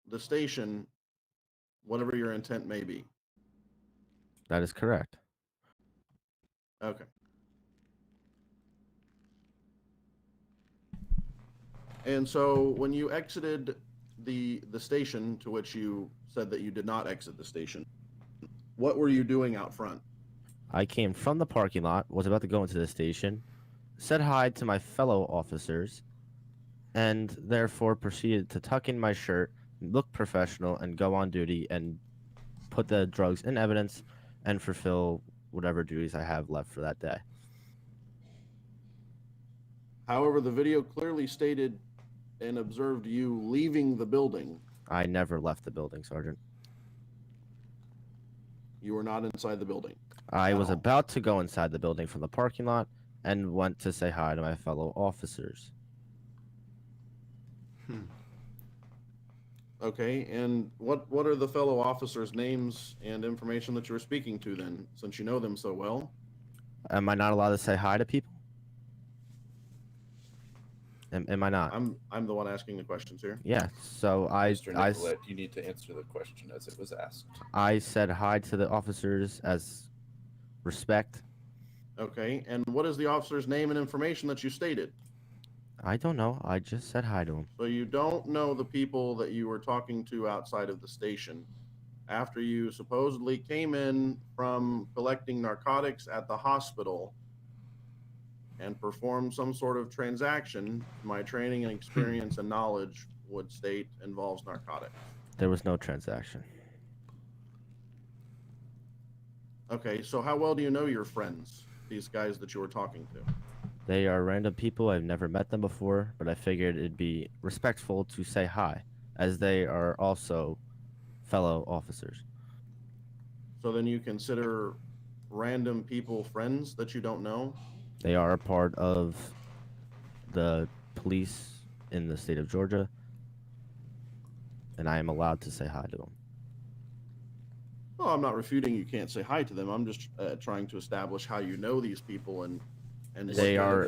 J: the station, whatever your intent may be.
F: That is correct.
J: Okay. And so when you exited the station, to which you said that you did not exit the station, what were you doing out front?
F: I came from the parking lot, was about to go into the station, said hi to my fellow officers, and therefore proceeded to tuck in my shirt, look professional, and go on duty and put the drugs in evidence and fulfill whatever duties I have left for that day.
J: However, the video clearly stated and observed you leaving the building.
F: I never left the building, Sergeant.
J: You were not inside the building.
F: I was about to go inside the building from the parking lot and went to say hi to my fellow officers.
J: Okay, and what are the fellow officers' names and information that you were speaking to then, since you know them so well?
F: Am I not allowed to say hi to people? Am I not?
J: I'm the one asking the questions here.
F: Yeah, so
H: Mr. Nicolette, you need to answer the question as it was asked.
F: I said hi to the officers as respect.
J: Okay, and what is the officer's name and information that you stated?
F: I don't know. I just said hi to him.
J: So you don't know the people that you were talking to outside of the station after you supposedly came in from collecting narcotics at the hospital and performed some sort of transaction. My training and experience and knowledge would state involves narcotics.
F: There was no transaction.
J: Okay, so how well do you know your friends, these guys that you were talking to?
F: They are random people. I've never met them before, but I figured it'd be respectful to say hi, as they are also fellow officers.
J: So then you consider random people friends that you don't know?
F: They are a part of the police in the state of Georgia, and I am allowed to say hi to them.
J: Well, I'm not refuting you can't say hi to them. I'm just trying to establish how you know these people and
F: they are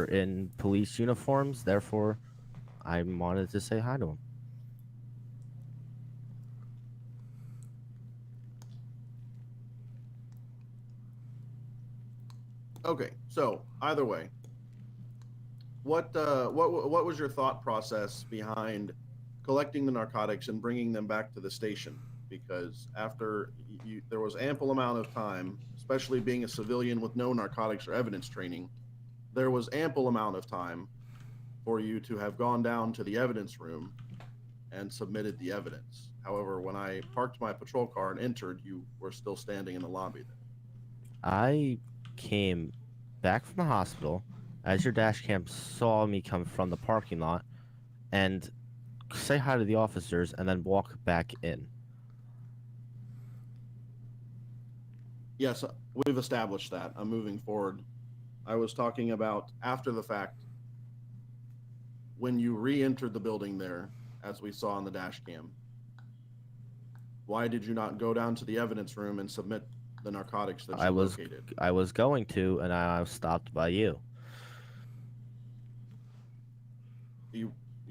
F: in police uniforms. Therefore, I wanted to say hi to them.
J: Okay, so either way, what was your thought process behind collecting the narcotics and bringing them back to the station? Because after there was ample amount of time, especially being a civilian with no narcotics or evidence training, there was ample amount of time for you to have gone down to the evidence room and submitted the evidence. However, when I parked my patrol car and entered, you were still standing in the lobby then.
F: I came back from the hospital as your dash cam saw me come from the parking lot and say hi to the officers and then walk back in.
J: Yes, we've established that. I'm moving forward. I was talking about after the fact. when you re-entered the building there, as we saw on the dash cam, why did you not go down to the evidence room and submit the narcotics that you located?
F: I was going to, and I was stopped by you.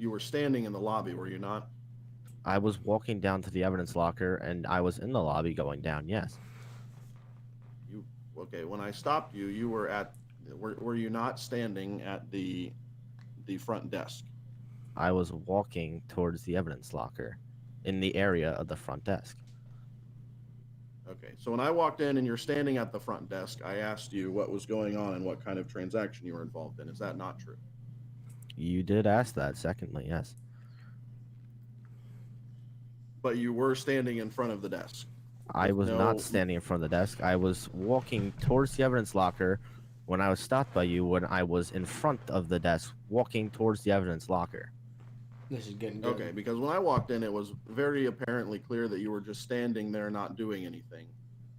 J: You were standing in the lobby, were you not?
F: I was walking down to the evidence locker, and I was in the lobby going down. Yes.
J: Okay? When I stopped you, you were at. Were you not standing at the front desk?
F: I was walking towards the evidence locker, in the area of the front desk.
J: Okay, so when I walked in and you're standing at the front desk, I asked you what was going on and what kind of transaction you were involved in. Is that not true?
F: You did ask that, secondly, yes.
J: But you were standing in front of the desk.
F: I was not standing in front of the desk. I was walking towards the evidence locker when I was stopped by you, when I was in front of the desk, walking towards the evidence locker.
A: This is getting good.
J: Okay, because when I walked in, it was very apparently clear that you were just standing there not doing anything.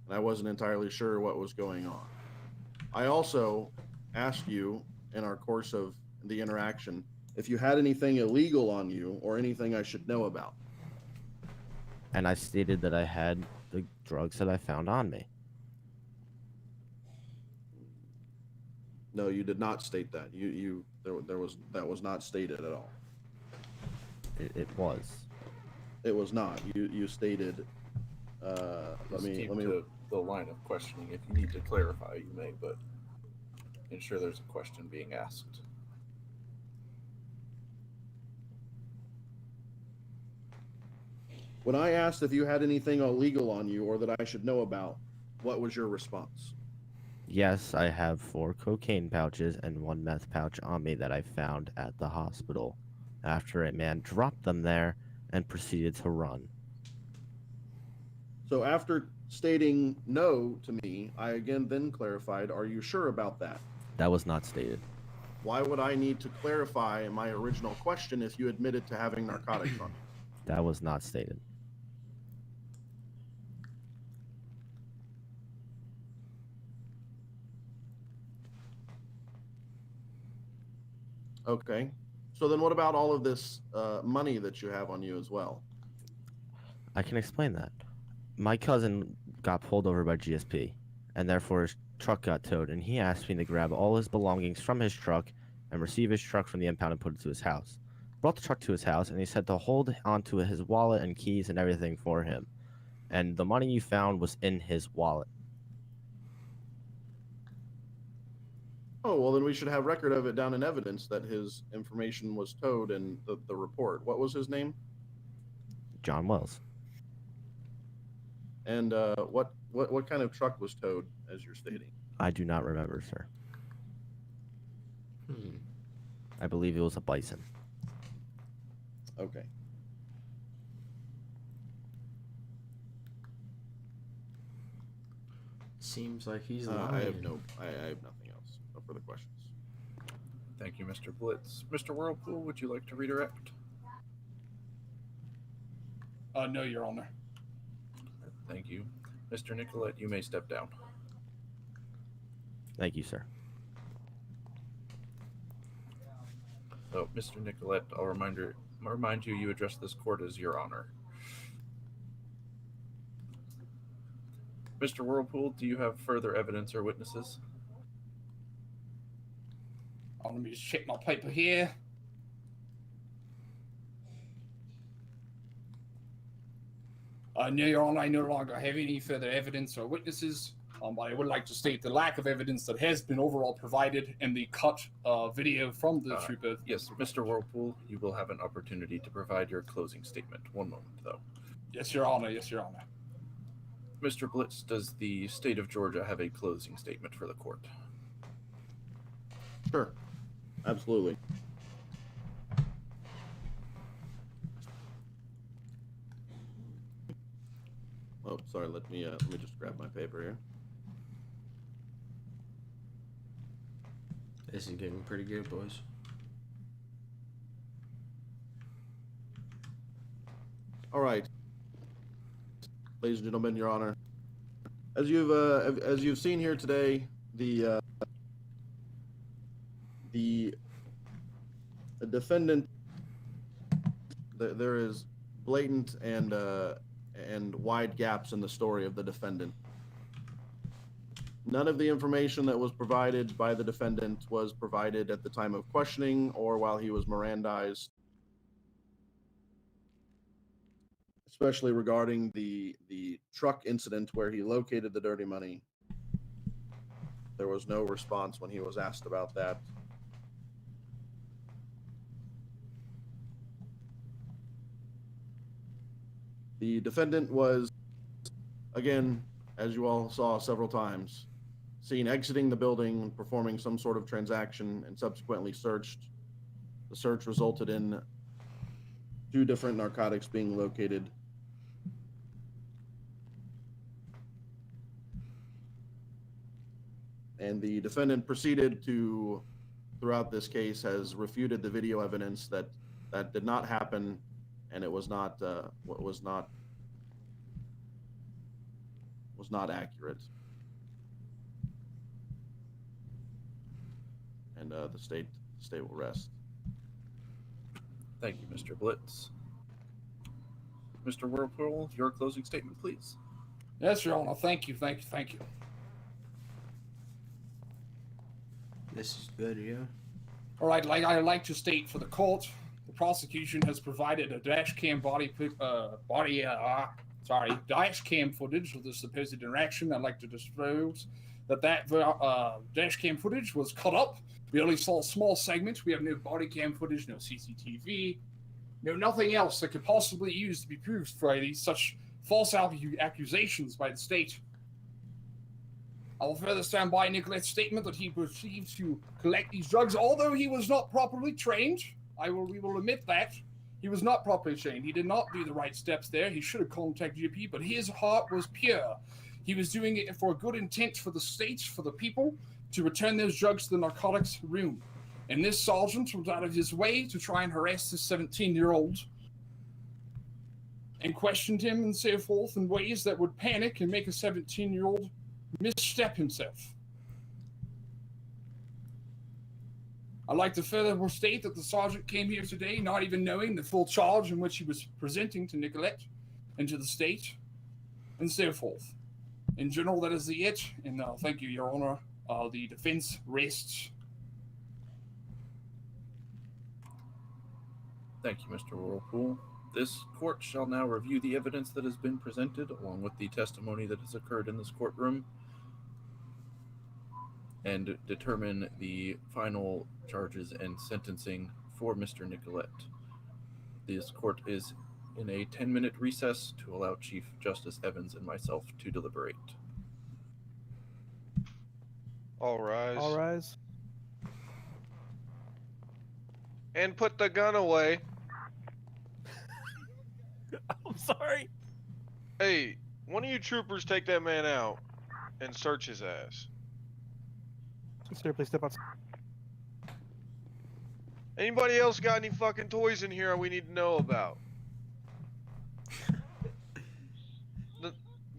J: And I wasn't entirely sure what was going on. I also asked you in our course of the interaction if you had anything illegal on you or anything I should know about.
F: And I stated that I had the drugs that I found on me.
J: No, you did not state that. That was not stated at all.
F: It was.
J: It was not. You stated. Let me.
H: To the line of questioning. If you need to clarify, you may, but ensure there's a question being asked.
J: When I asked if you had anything illegal on you or that I should know about, what was your response?
F: Yes, I have 4 cocaine pouches and 1 meth pouch on me that I found at the hospital after a man dropped them there and proceeded to run.
J: So after stating no to me, I again then clarified, are you sure about that?
F: That was not stated.
J: Why would I need to clarify my original question if you admitted to having narcotics on you?
F: That was not stated.
J: Okay. So then what about all of this money that you have on you as well?
F: I can explain that. My cousin got pulled over by GSP, and therefore his truck got towed, and he asked me to grab all his belongings from his truck and receive his truck from the impound and put it to his house. Brought the truck to his house, and he said to hold onto his wallet and keys and everything for him. And the money you found was in his wallet.
J: Oh, well, then we should have record of it down in evidence that his information was towed in the report. What was his name?
F: John Wells.
J: And what kind of truck was towed, as you're stating?
F: I do not remember, sir. I believe it was a Bison.
J: Okay.
A: Seems like he's
J: I
A: lying.
J: have I have nothing else. No further questions.
H: Thank you, Mr. Blitz. Mr. Whirlpool, would you like to redirect?
I: No, Your Honor.
H: Thank you. Mr. Nicolette, you may step down.
F: Thank you, sir.
H: So, Mr. Nicolette, I'll remind you, you address this court as Your Honor. Mr. Whirlpool, do you have further evidence or witnesses?
I: Let me just check my paper here. No, Your Honor, I no longer have any further evidence or witnesses. I would like to state the lack of evidence that has been overall provided in the cut video from the trooper.
H: Yes, Mr. Whirlpool, you will have an opportunity to provide your closing statement. One moment, though.
I: Yes, Your Honor. Yes, Your Honor.
H: Mr. Blitz, does the state of Georgia have a closing statement for the court?
J: Sure. Absolutely. Oh, sorry. Let me just grab my paper here.
A: This is getting pretty good, boys.
J: All right, ladies and gentlemen, Your Honor, as you've seen here today, the defendant, there is blatant and wide gaps in the story of the defendant. None of the information that was provided by the defendant was provided at the time of questioning or while he was Mirandized, especially regarding the truck incident where he located the dirty money. There was no response when he was asked about that. The defendant was, again, as you all saw several times, seen exiting the building, performing some sort of transaction, and subsequently searched. The search resulted in 2 different narcotics being located. And the defendant proceeded to, throughout this case, has refuted the video evidence that did not happen, and it was not accurate. And the state will rest.
H: Thank you, Mr. Blitz. Mr. Whirlpool, your closing statement, please.
I: Yes, Your Honor. Thank you.
A: This is good, yeah.
I: All right, like I like to state for the court, the prosecution has provided a dash cam dash cam footage of the supposed interaction. I'd like to disclose that dash cam footage was cut up. We only saw a small segment. We have no body cam footage, no CCTV, nothing else that could possibly use to be proved for these such false accusations by the state. I will further stand by Nicolette's statement that he proceeded to collect these drugs, although he was not properly trained. We will admit that. He was not properly trained. He did not do the right steps there. He should have contacted GRP, but his heart was pure. He was doing it for a good intent for the state, for the people, to return those drugs to the narcotics room. And this sergeant was out of his way to try and harass this 17-year-old and questioned him and so forth in ways that would panic and make a 17-year-old misstep himself. I'd like to further state that the sergeant came here today not even knowing the full charge in which he was presenting to Nicolette and to the state and so forth. In general, that is it, and thank you, Your Honor. The defense rests.
H: Thank you, Mr. Whirlpool. This court shall now review the evidence that has been presented, along with the testimony that has occurred in this courtroom, and determine the final charges and sentencing for Mr. Nicolette. This court is in a 10-minute recess to allow Chief Justice Evans and myself to deliberate.
B: All rise.
M: All rise.
B: And put the gun away.
M: I'm sorry.
B: Hey, one of you troopers take that man out and search his ass.
M: Sir, please step outside.
B: Anybody else got any fucking toys in here we need to know about?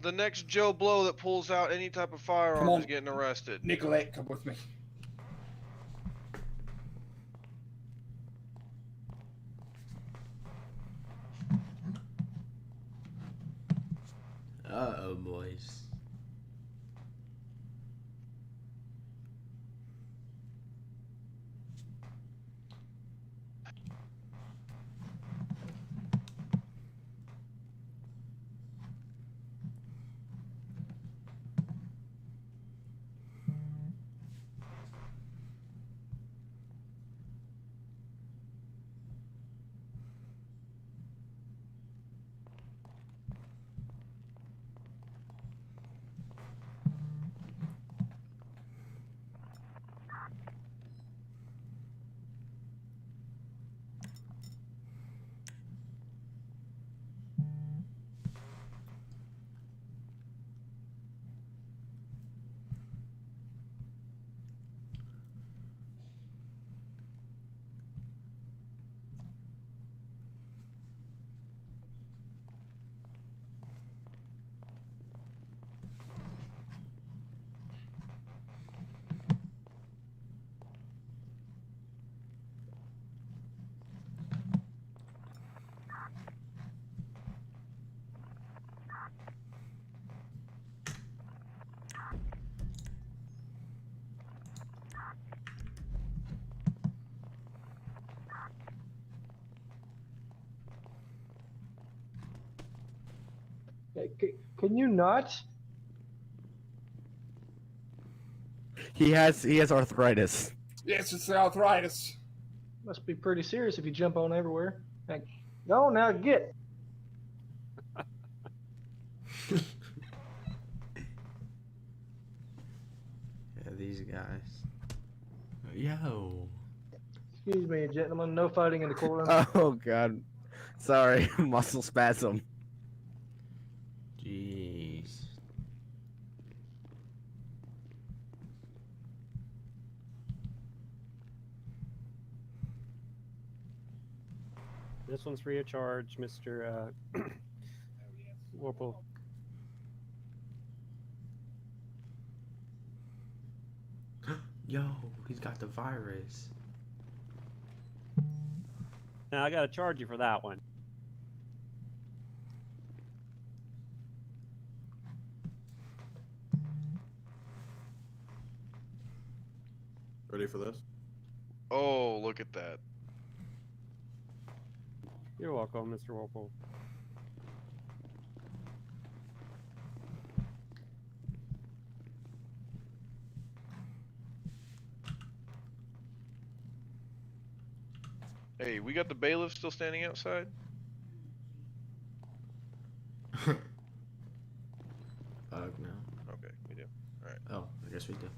B: The next Joe Blow that pulls out any type of firearm is getting arrested.
I: Nicolette, come with me.
A: Uh-oh, boys.
L: Can you not?
F: He has arthritis.
I: Yes, it's the arthritis.
L: Must be pretty serious if you jump on everywhere. Like, go now, get.
A: Yeah, these guys. Yo.
L: Excuse me, gentlemen. No fighting in the courtroom.
F: Oh god. Sorry, muscle spasm.
A: Jeez.
K: This one's free of charge, Mr. Warple.
A: Yo, he's got the virus.
K: Now I gotta charge you for that one.
J: Ready for this?
B: Oh, look at that.
K: You're welcome, Mr. Warple.
B: Hey, we got the bailiff still standing outside?
A: No.
B: Okay, we do. Alright.
A: Oh, I guess we do.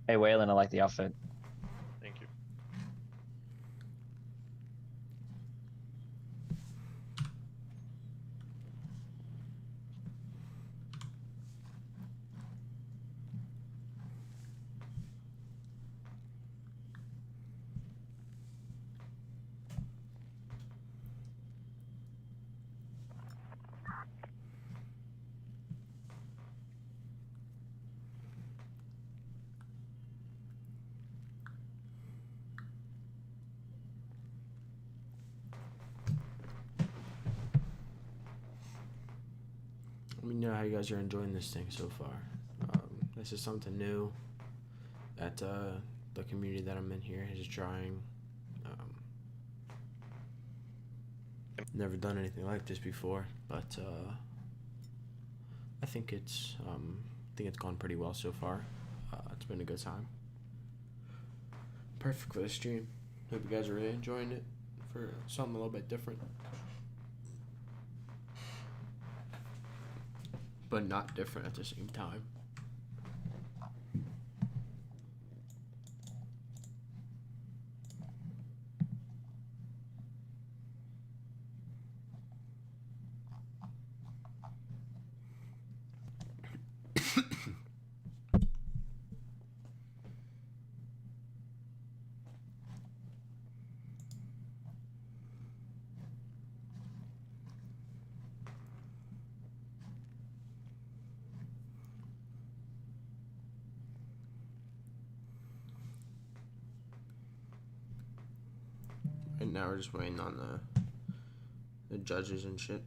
D: Hey, Waylon, I like the outfit.
B: Thank you.
A: Let me know how you guys are enjoying this thing so far. This is something new that the community that I'm in here is trying. Never done anything like this before, but I think it's gone pretty well so far. It's been a good time. Perfect for the stream. Hope you guys are really enjoying it for something a little bit different. But not different at the same time. And now we're just waiting on the judges and shit.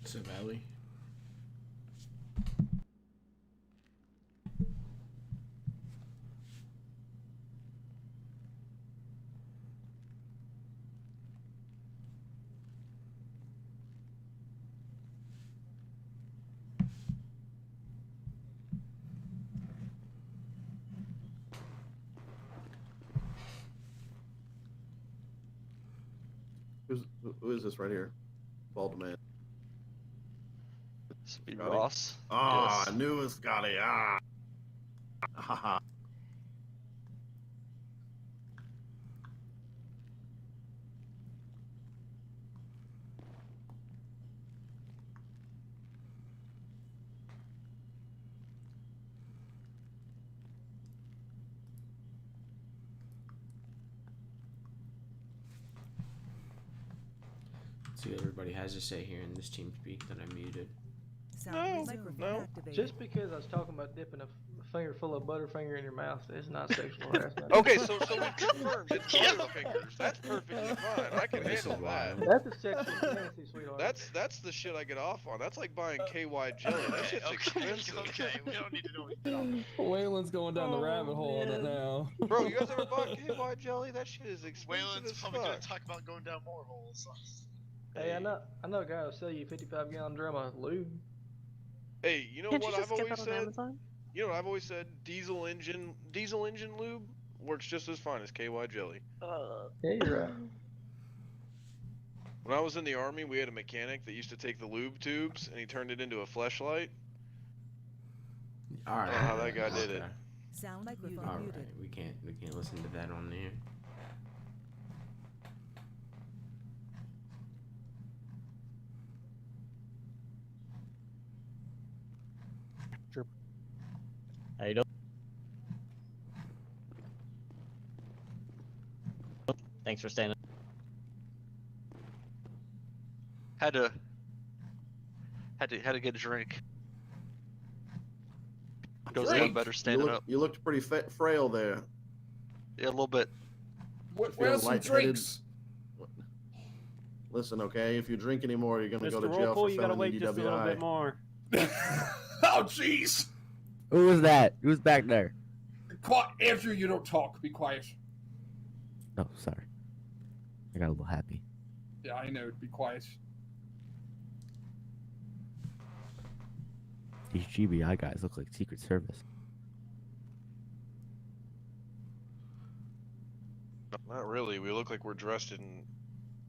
A: Savali.
J: Who is this right here? Bald man.
Q: This would be
J: Scotty?
Q: Ross.
J: Ah,
Q: Yes.
J: I knew it was Scotty. Ah. Haha.
A: See what everybody has to say here in this team speak that I muted.
B: No.
L: Just because I was talking about dipping a finger full of Butterfinger in your mouth is not sexual harassment.
B: Okay, so we confirmed it's Butterfingers. That's perfectly fine. I can handle that.
L: That's a sexual fantasy, sweetheart.
B: That's the shit I get off on. That's like buying KY jelly. That shit's expensive.
Q: Okay, we don't need to know.
R: Waylon's going down the rabbit hole on it now.
B: Bro, you guys ever bought KY jelly? That shit is expensive
Q: Waylon's
B: as
Q: probably gonna
B: fuck.
Q: talk about going down more holes.
L: Hey, I know a guy who'll sell you a 55-gallon drum of lube.
B: Hey, you know
O: Can't
B: what
O: you just
B: I've
O: get
B: always
O: that on
B: said?
O: Amazon?
B: You know what I've always said? Diesel engine lube works just as fine as KY jelly.
L: Yeah, you're right.
B: When I was in the army, we had a mechanic that used to take the lube tubes and he turned it into a fleshlight.
A: All right.
B: I don't know how that guy did it.
C: Sound microphone
A: All right,
C: muted.
A: we can't listen to that on there.
D: How you doing? Thanks for staying.
Q: Had to get a drink. Goes down better standing up.
J: You looked pretty frail there.
Q: Yeah, a little bit.
I: Where's some
J: lightheaded.
I: drinks?
J: Listen, okay, if you drink anymore, you're gonna go
K: Mr.
J: to jail
K: Roll,
J: for
K: you gotta
J: felony
K: wait just a little bit
J: DWI.
K: more.
I: Oh, jeez.
F: Who was that? Who's back there?
I: Quiet, Andrew. You don't talk. Be quiet.
F: Oh, sorry. I got a little happy.
I: Yeah, I know. Be quiet.
F: These GBI guys look like Secret Service.
B: Not really. We look like we're dressed in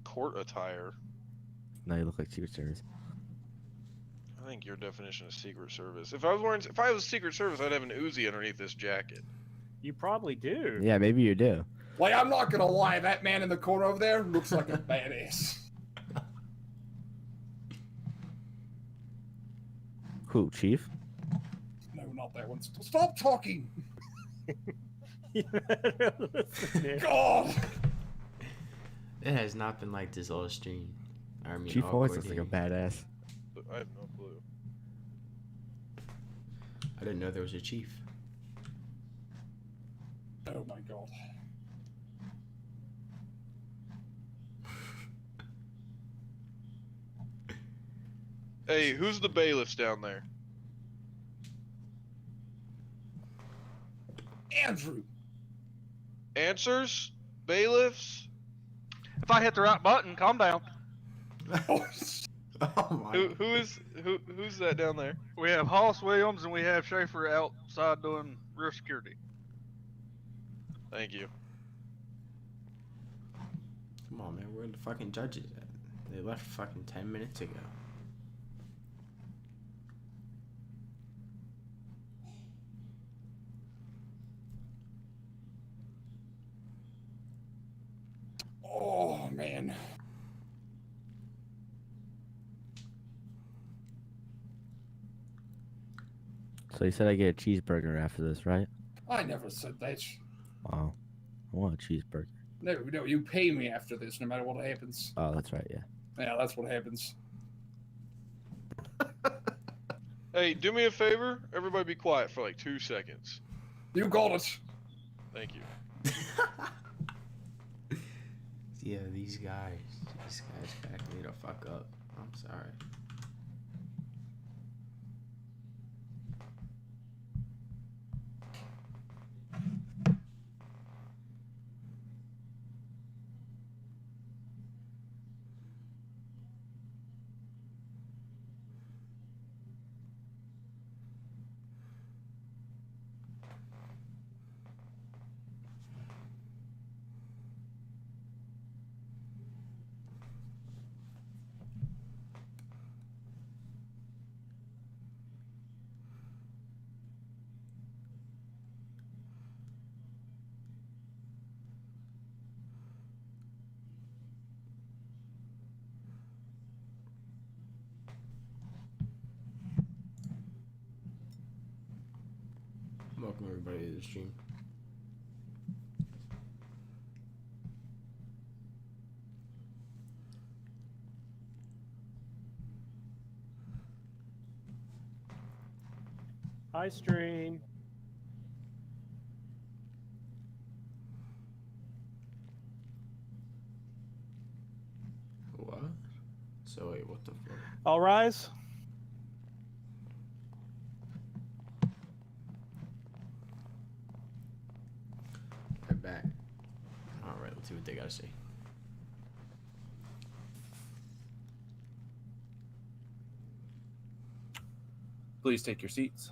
B: court attire.
F: No, you look like Secret Service.
B: I think your definition of Secret Service. If I was Secret Service, I'd have an Uzi underneath this jacket.
K: You probably do.
F: Yeah, maybe you do.
I: Like, I'm not gonna lie. That man in the corner over there looks like a badass.
F: Who, Chief?
I: No, not that one. Stop talking. God.
A: It has not been like this all stream. I mean,
F: Chief
A: all
F: always looks like a
A: coordinating.
F: badass.
B: I have no clue.
A: I didn't know there was a chief.
I: Oh my God.
B: Hey, who's the bailiffs down there?
I: Andrew.
B: Answers? Bailiffs?
P: If I hit the right button, calm down.
B: Who's that down there?
P: We have Hoss Williams and we have Schaefer outside doing rear security.
B: Thank you.
A: Come on, man. Where are the fucking judges at? They left fucking 10 minutes ago.
I: Oh man.
F: So you said I get a cheeseburger after this, right?
I: I never said that.
F: Wow. I want a cheeseburger.
I: No, you pay me after this, no matter what happens.
F: Oh, that's right, yeah.
I: Yeah, that's what happens.
B: Hey, do me a favor. Everybody be quiet for like 2 seconds.
I: You got it.
B: Thank you.
A: Yeah, these guys back me the fuck up. I'm sorry. welcome everybody to the stream.
K: Hi, stream.
A: What? So wait, what the fuck?
M: All rise.
A: They're back. All right, let's see what they gotta say.
H: Please take your seats.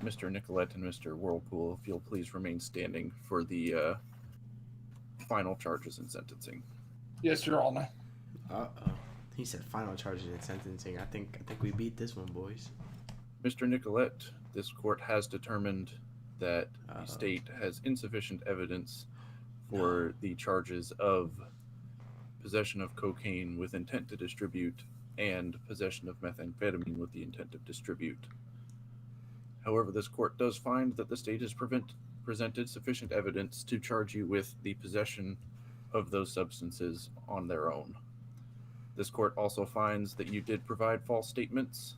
H: Mr. Nicolette and Mr. Whirlpool, if you'll please remain standing for the final charges and sentencing.
I: Yes, Your Honor.
A: He said final charges and sentencing. I think we beat this one, boys.
H: Mr. Nicolette, this court has determined that the state has insufficient evidence for the charges of possession of cocaine with intent to distribute and possession of methamphetamine with the intent to distribute. However, this court does find that the state has presented sufficient evidence to charge you with the possession of those substances on their own. This court also finds that you did provide false statements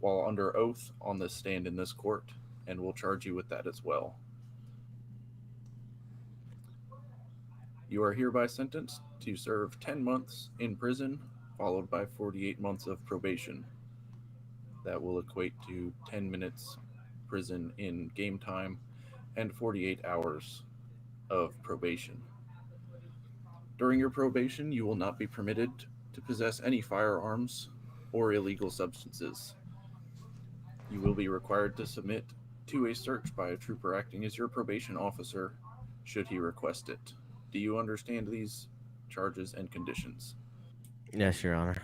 H: while under oath on the stand in this court, and will charge you with that as well. You are hereby sentenced to serve 10 months in prison, followed by 48 months of probation. That will equate to 10 minutes prison in game time and 48 hours of probation. During your probation, you will not be permitted to possess any firearms or illegal substances. You will be required to submit to a search by a trooper acting as your probation officer, should he request it. Do you understand these charges and conditions?
F: Yes, Your Honor.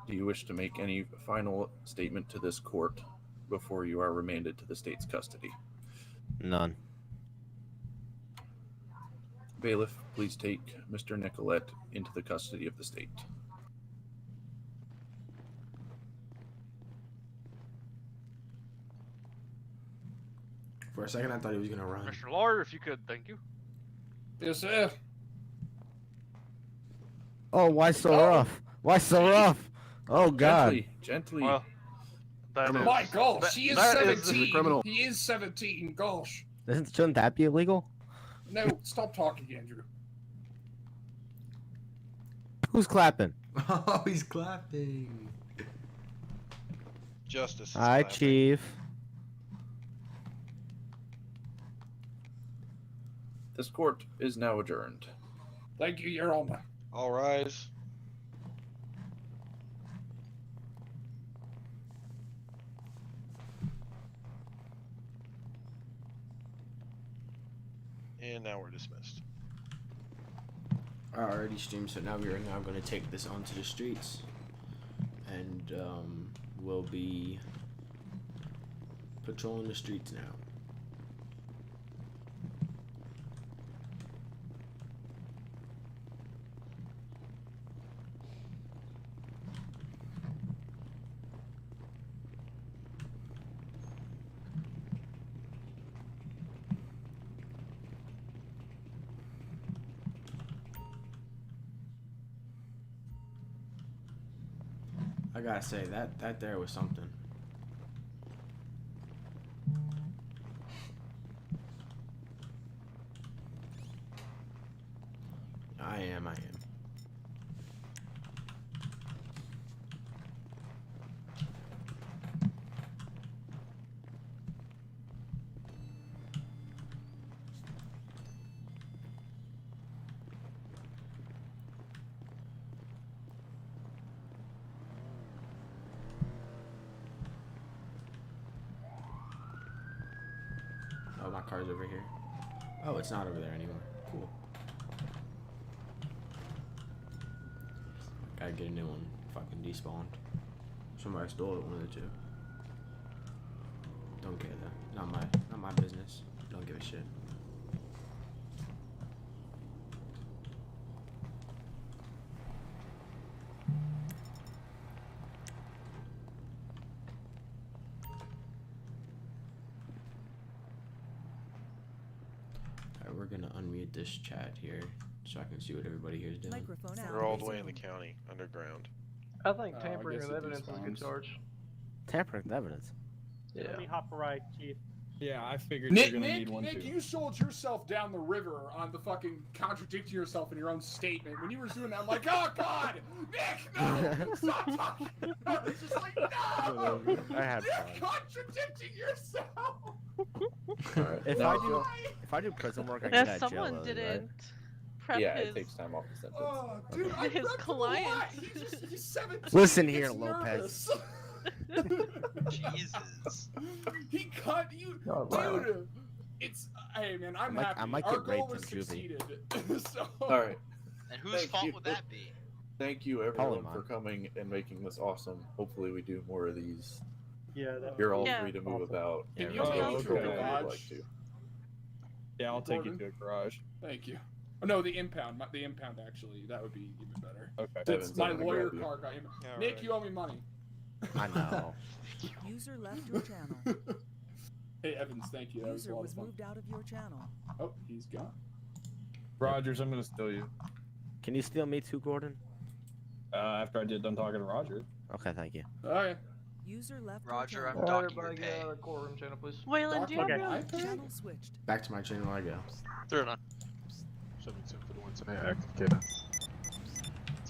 H: Do you wish to make any final statement to this court before you are remanded to the state's custody?
F: None.
H: Bailiff, please take Mr. Nicolette into the custody of the state.
A: For a second, I thought he was gonna run.
P: Mr. Lawyer, if you could, thank you.
I: Yes, sir.
F: Oh, why so rough? Why so rough? Oh God.
H: Gently.
P: Well, that is,
I: My gosh, he is
P: that is
I: 17.
P: a criminal.
I: He is 17. Gosh.
F: Shouldn't that be illegal?
I: No, stop talking, Andrew.
F: Who's clapping?
A: Oh, he's clapping.
Q: Justice.
F: Hi, Chief.
H: This court is now adjourned.
I: Thank you, Your Honor.
Q: All rise. And now we're dismissed.
A: Alrighty, stream. So now we are now going to take this onto the streets, and we'll be patrolling the streets now. I gotta say that there was something. I am. Oh, my car's over here. Oh, it's not over there anymore. Cool. Gotta get a new one. Fucking despawned. Somebody stole it, one of the two. Don't care though. Not my business. Don't give a shit. we're gonna unmute this chat here so I can see what everybody here is doing.
C: Microphone out.
Q: We're all the way in the county, underground.
L: I think
I: I
L: tampering
I: guess
L: with
I: it
L: evidence is a good
I: despawns.
L: charge.
F: Tampering with evidence.
L: Yeah.
K: Let me hop a ride, Chief.
R: Yeah, I figured
I: Nick,
R: you're gonna
I: Nick,
R: need one
I: Nick,
R: too.
I: you sold yourself down the river on the fucking contradicting yourself in your own statement. When you were doing that, I'm like, oh god, Nick, no, stop talking. It's just like, no,
F: I had
I: you're
F: fun.
I: contradicting yourself.
H: Alright,
F: If
H: now
F: I do prison work, I
O: If
F: get out of jail
O: someone
F: early,
O: didn't
F: right?
O: prep
H: yeah,
O: his,
H: it takes time off the sentence.
I: Oh, dude, I
O: his
I: prepped him a lot.
O: clients.
I: He's 17.
F: Listen
I: he
F: here,
I: gets
F: Lopez.
I: nervous.
S: Jesus.
I: He cut you,
L: God,
I: dude. It's hey man, I'm happy.
F: I might
I: Our
F: get
I: goal
F: raped
I: was
F: in juvie.
I: succeeded. So.
H: All right.
S: And whose
H: Thank
S: fault
H: you.
S: would that be?
H: Thank you everyone
F: Polymon.
H: for coming and making this awesome. Hopefully we do more of these.
K: Yeah, that
H: You're all
O: Yeah.
H: free to move about.
I: Can
H: and
I: you
H: go
I: take
R: me
H: to
R: to a
H: wherever you'd
I: garage?
H: like to.
R: Yeah, I'll take you
I: Gordon?
R: to a garage.
I: Thank you. Oh no, the impound. The impound actually. That would be even better.
R: Okay.
H: Evan's
I: It's my
H: gonna
I: lawyer
H: grab you.
I: car got him.
N: Yeah,
I: Nick,
N: right.
I: you owe me money.
F: I know.
C: User left your channel.
I: Hey Evans, thank you. That was a
C: User
I: lot
C: was
I: of fun.
C: moved out of your channel.
I: Oh, he's gone.
R: Rogers, I'm gonna steal you.
F: Can you steal me too, Gordon?
R: After I get done talking to Roger.
F: Okay, thank you.
I: Okay.
C: User left
S: Roger,
C: your
S: I'm
C: channel.
S: docking your
L: Everybody get
S: pay.
L: out of the courtroom channel, please.
O: Waylon, do you
I: Doctor,
O: have
I: my
O: your...
C: Channel switched.
A: Back to my channel I go.
Q: 09. 72 active data.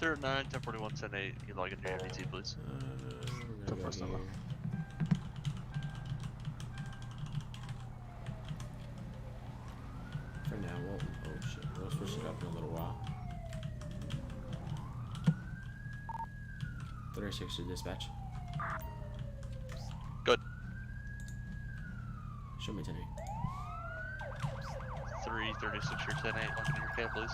S: 09, 1041, 10-8. You log into your MBT, please.
A: We're gonna go here. For now, oh shit, we'll switch it up in a little while. 36 to dispatch.
S: Good.
A: Show me 10-8.
S: 336 or 10-8. Log into your cab, please.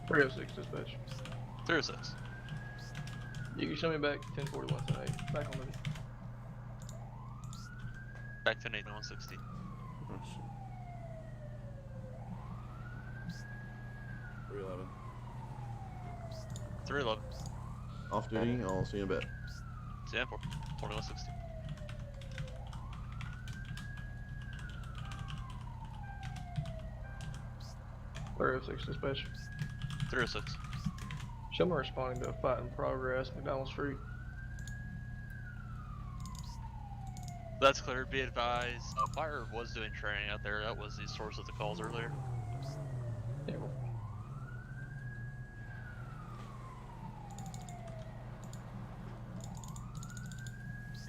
L: Three 306 dispatch.
S: 306.
L: You can show me back 1041 tonight. Back on the.
S: Back 10-8 and 160.
A: Oh shit.
J: 311.
S: 311.
J: Off duty. I'll see you in a bit.
S: Stand for 4160.
L: Three 306 dispatch.
S: 306.
L: Show me responding to a fight in progress, McDonald Street.
S: That's clear. Be advised. Fire was doing training out there. That was the source of the calls earlier.
L: Yeah, well,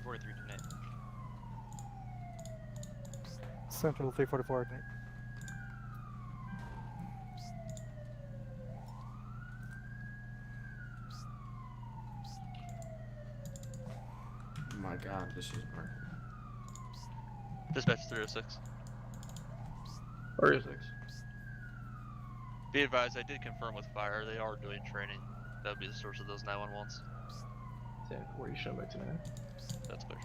S: 43 tonight.
M: Central 344. Ignite.
A: Oh my god, this is working.
S: Dispatch 306.
L: 306.
S: Be advised, I did confirm with fire. They are doing training. That would be the source of those 911s.
L: 1040, show me back tonight.
S: That's clear.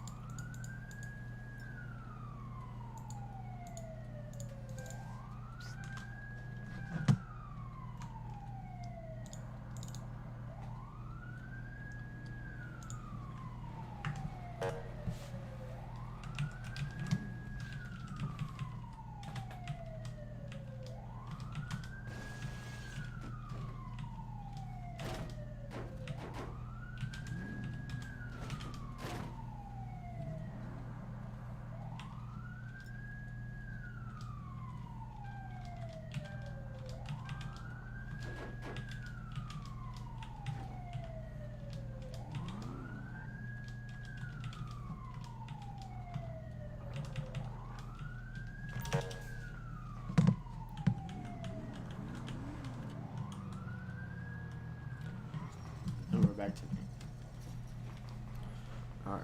A: And we're back to me. Alright.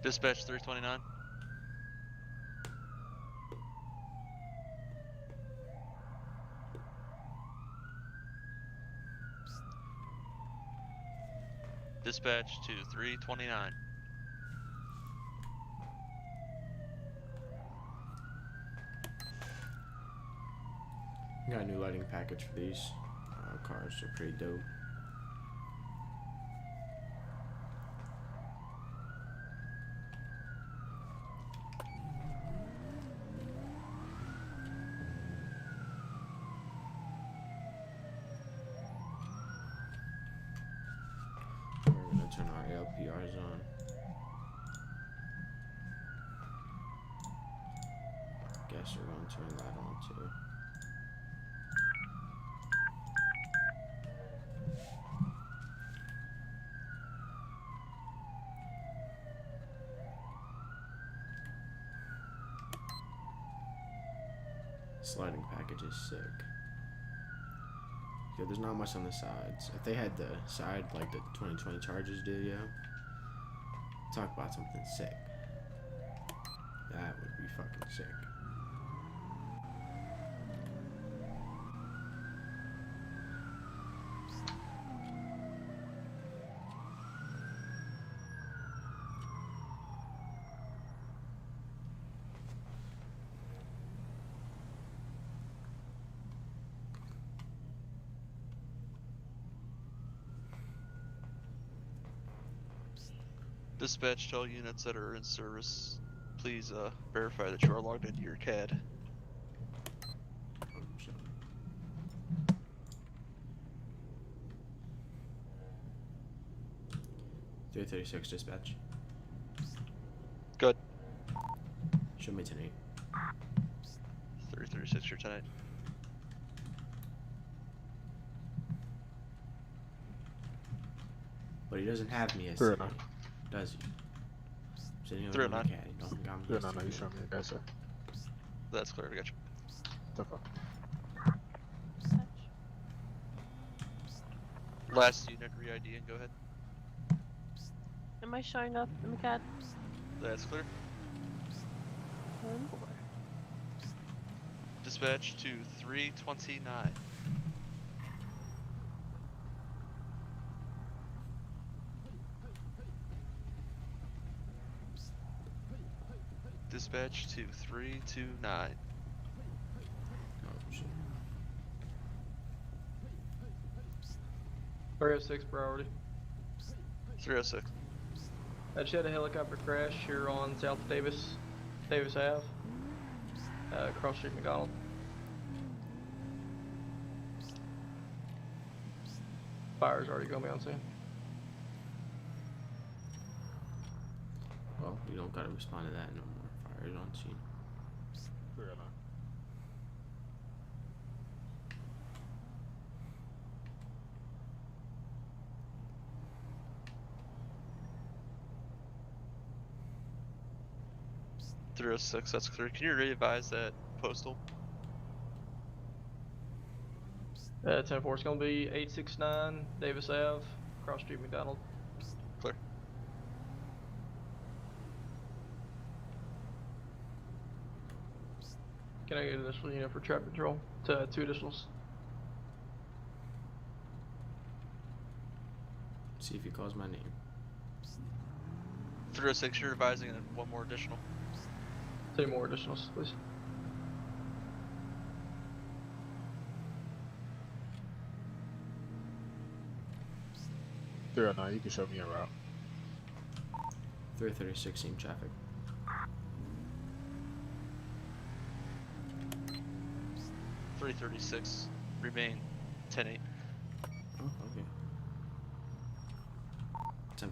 S: Dispatch 329. Dispatch to 329.
A: Got a new lighting package for these cars. They're pretty dope. We're gonna turn our LPRs on. Guess we're going to turn that on too. Sliding package is sick. Yeah, there's not much on the sides. If they had the side like the 2020 Chargers do, yo, talk about something sick. That would be fucking sick.
S: Dispatch to all units that are in service. Please verify that you are logged into your CAD.
A: 336 dispatch.
S: Good.
A: Show me tonight.
S: 336 your tonight.
A: But he doesn't have me as
G: Fair
A: tonight, does he? Sitting over
S: 309.
A: the cat, he don't got me as
G: No, you
A: tonight.
G: show me a guy, sir.
S: That's clear, I got you.
G: The fuck?
S: Last unit re-ID and go ahead.
O: Am I showing up in the CAD?
S: That's clear.
O: 10-4.
S: Dispatch to 329. Dispatch to 329.
A: Oh shit.
L: 306 priority.
S: 306.
L: I just had a helicopter crash here on South Davis Ave, across Street McDonald. Fire's already gonna be on scene.
A: Well, you don't gotta respond to that no more. Fire's on scene.
G: Fair enough.
S: .306, that's clear. Can you re-advise that postal?
L: 10-4, it's gonna be 869 Davis Ave, across Street McDonald.
S: Clear.
L: Can I get an additional unit for traffic control? To 2 additionals.
A: See if he calls my name.
S: 306, you're advising and one more additional.
L: 2 more additionals, please.
G: Fair enough, you can show me a route.
A: 336 same traffic.
S: .336, remain 10-8.
A: Oh, okay. 10-4.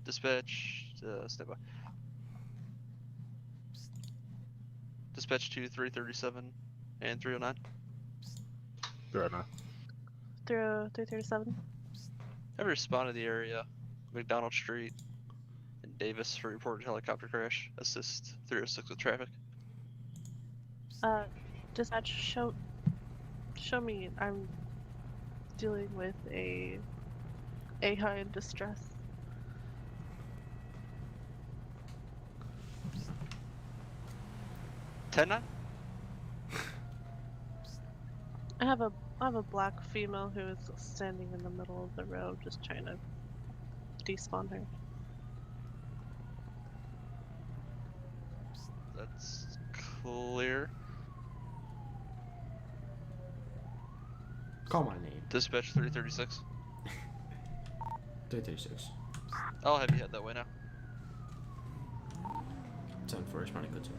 S: Dispatch, stand by. Dispatch to 337 and 309.
T: Fair enough.
O: Through 337.
S: Have responded to the area, McDonald Street, and Davis for reported helicopter crash. Assist 306 with traffic.
O: Dispatch, show me. I'm dealing with a high in distress.
S: Ten.
O: I have a black female who is standing in the middle of the road, just trying to despawn her.
S: That's clear.
A: Call my name.
S: Dispatch 336.
A: 336.
S: I'll have you head that way now.
A: 10-4, responding code 2.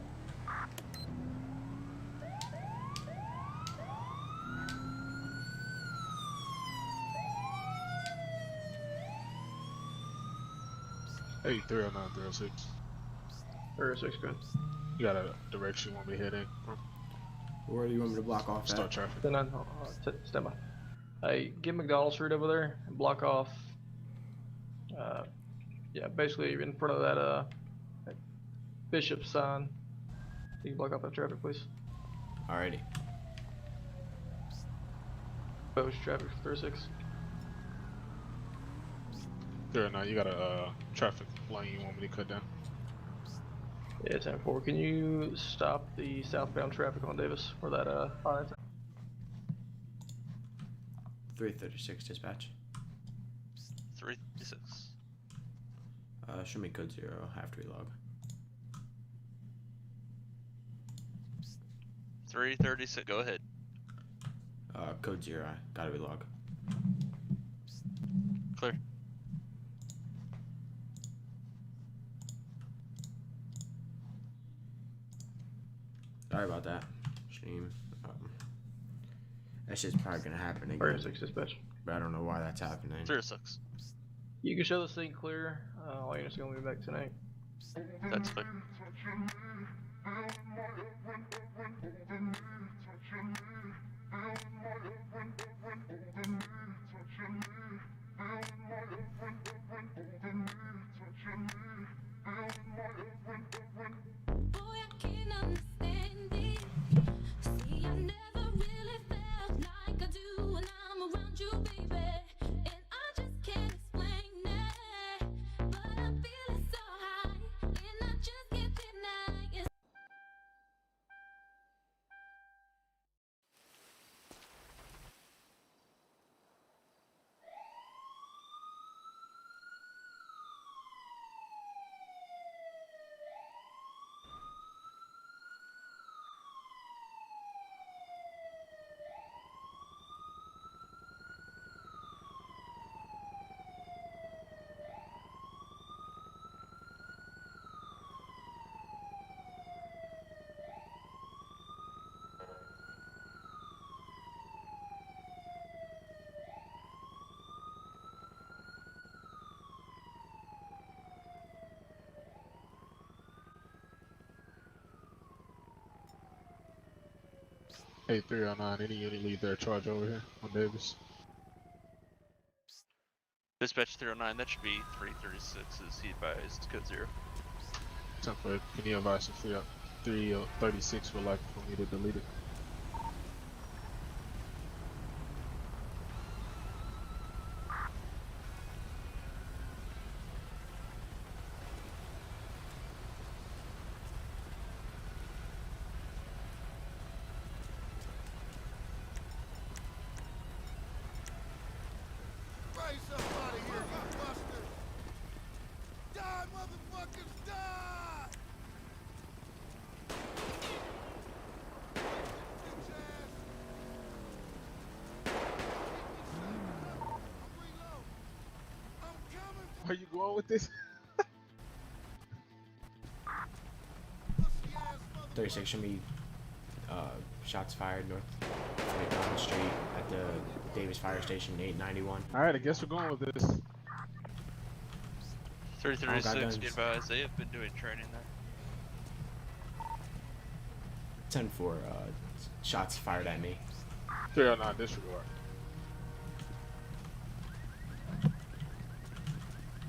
T: Hey, 309, 306.
L: 306, good.
T: You got a direction you want me to head in?
A: Where do you want me to block off
T: Start
A: at?
T: traffic.
L: Then stand by. Hey, get McDonald Street over there and block off. Yeah, basically in front of that Bishop sign. You can block off that traffic, please.
A: Alrighty.
L: Post traffic for 36.
T: 309, you got a traffic lane you want me to cut down?
L: Yeah, 10-4. Can you stop the southbound traffic on Davis for that fire attack?
A: 336 dispatch.
S: 336.
A: Show me code 0 after we log.
S: 336. Go ahead.
A: Code 0. Gotta relog.
S: Clear.
A: Sorry about that, stream. That shit's probably gonna happen again.
L: 306 dispatch.
A: But I don't know why that's happening.
S: 306.
L: You can show this thing clear. All units are gonna be back tonight.
S: That's clear.
T: Hey, 309, any unit lead their charge over here on Davis?
S: Dispatch 309. That should be 336's. He advised code 0.
T: 10-4, can you advise if 336 would like for me to delete it? Where you going with this?
A: 36 should be shots fired north of McDonald Street at the Davis Fire Station 891.
T: Alright, I guess we're going with this.
S: 336. Be advised. They have been doing training there.
A: 10-4 shots fired at me.
T: 309 disregard.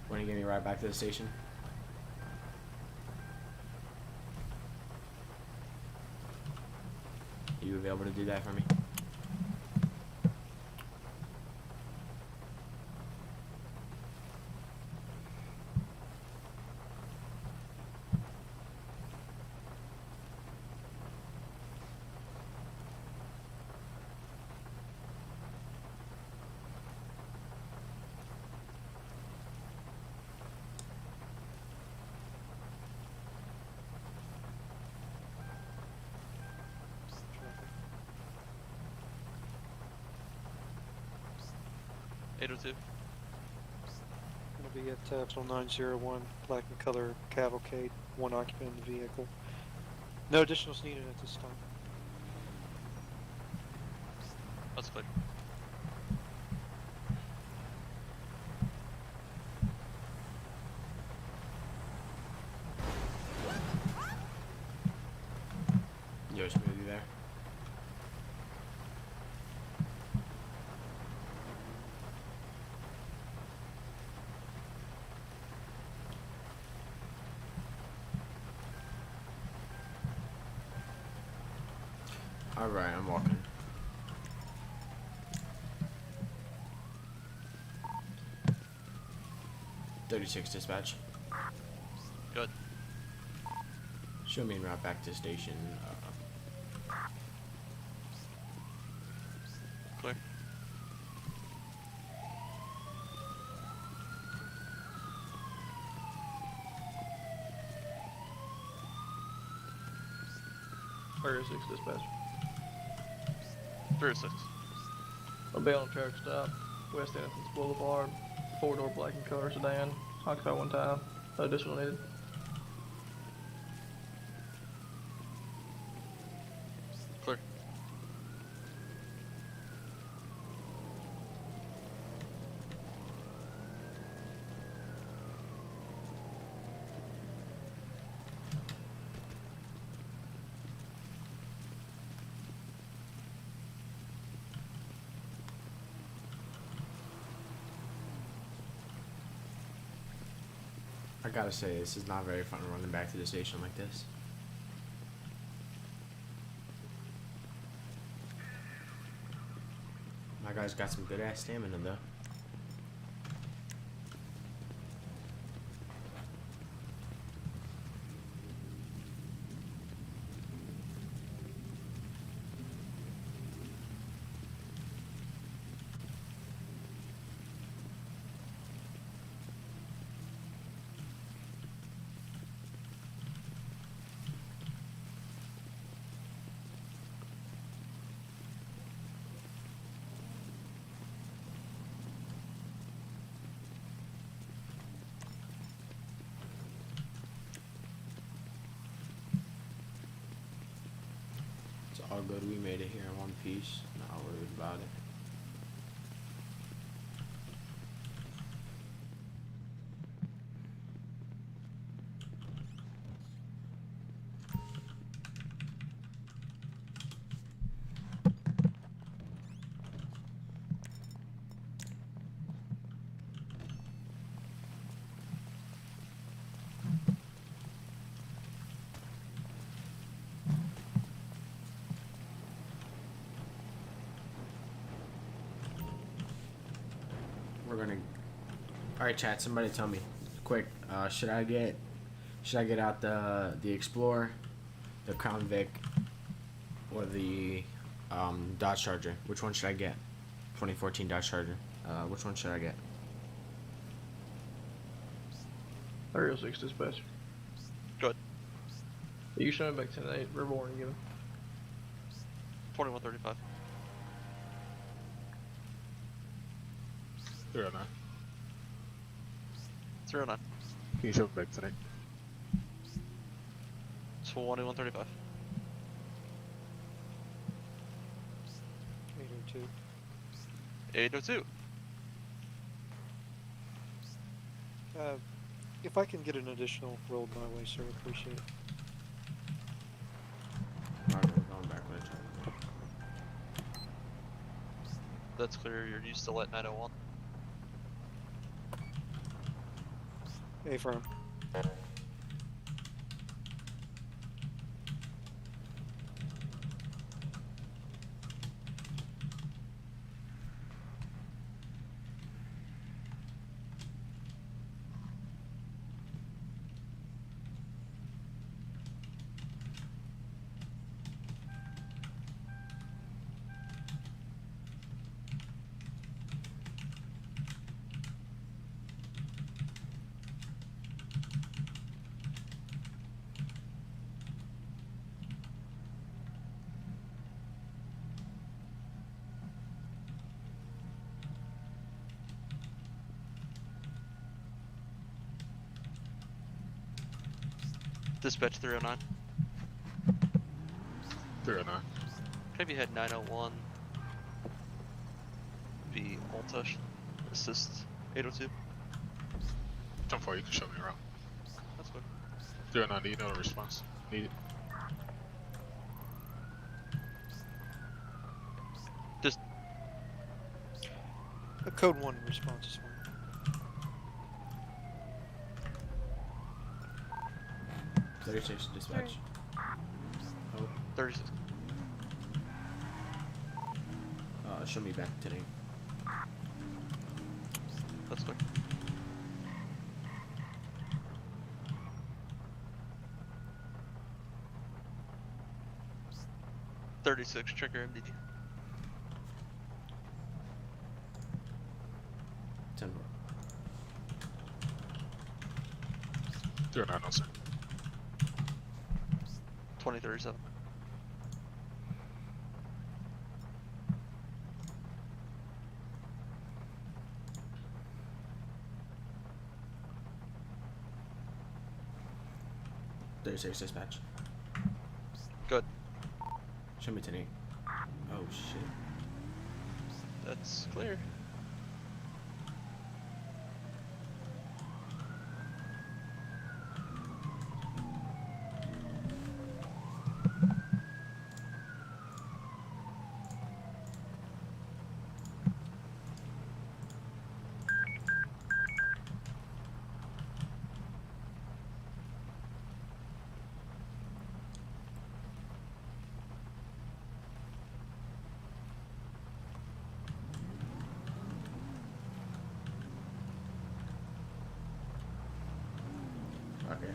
A: Want to get me right back to the station? Are you available to do that for me?
S: Eight oh two.
N: Gonna be at Terminal 901, black and color cavalcade, one occupant in the vehicle. No additionals needed at this time.
S: That's clear.
A: Yo, smoothie there. Alright, I'm walking. .36 dispatch.
S: Good.
A: Show me en route back to station.
S: Clear.
L: Area 6 dispatch.
S: 306.
L: I'll be on a truck stop, West Innocence Boulevard, 4-door black and color sedan, occupy one time, no additional needed.
S: Clear.
A: I gotta say, this is not very fun running back to the station like this. My guy's got some good ass stamina though. It's all good. We made it here in one piece. Not worried about it. We're gonna. All right, chat. Somebody tell me, quick. Should I get out the Explorer, the Crown Vic, or the Dodge Charger? Which one should I get? 2014 Dodge Charger. Which one should I get?
L: Area 6 dispatch.
S: Good.
L: You show me back 10-8, verbal warning given.
S: 2135.
T: 309.
S: 309.
T: Can you show me back tonight?
S: 2135.
N: 802.
S: 802.
N: If I can get an additional rolled my way, sir, appreciate it.
A: Alright, we're going back.
S: That's clear. You're used to let 901.
N: Hey, firm.
S: Dispatch 309.
T: 309.
S: Have you had 901 be Alta assist 802?
T: 10-4, you can show me around.
S: That's good.
T: 309, do you know the response? Need it.
S: Just
N: A code 1 response is fine.
A: Dispatch. Oh.
S: 36.
A: Show me back today.
S: That's good. $36, check your MDD.
A: 10
T: 309, no sir.
S: 2037.
A: Dispatch.
S: Good.
A: Show me 10-8. Oh shit.
S: That's clear.
A: Okay.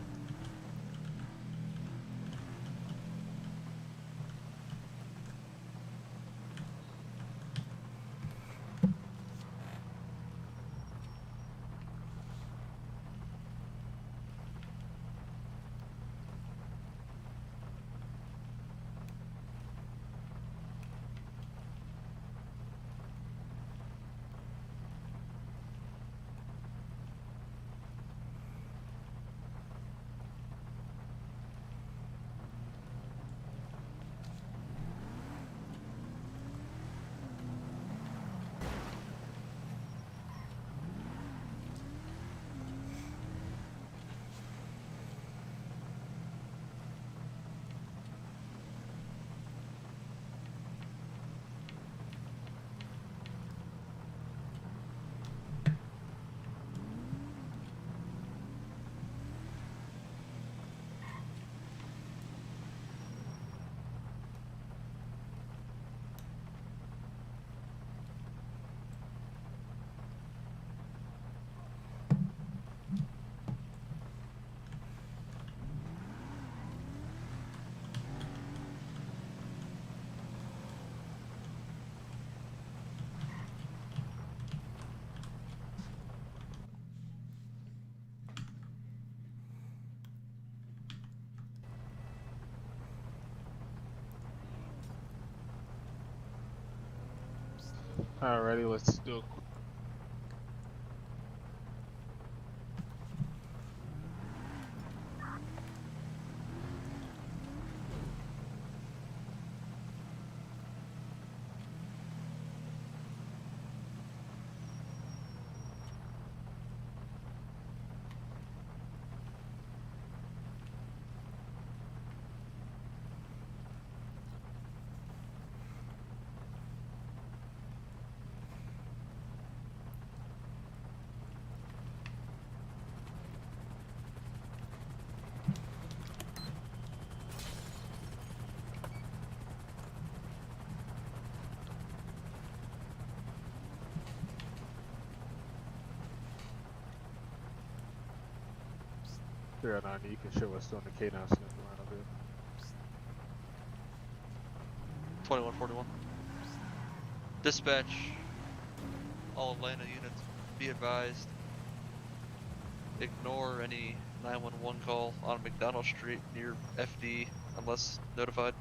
T: Alrighty, let's do a quick. 309, you can show us on the K9 sniff around a bit.
S: 2141. Dispatch, all Atlanta units, be advised. Ignore any 911 call on McDonald Street near FD unless notified.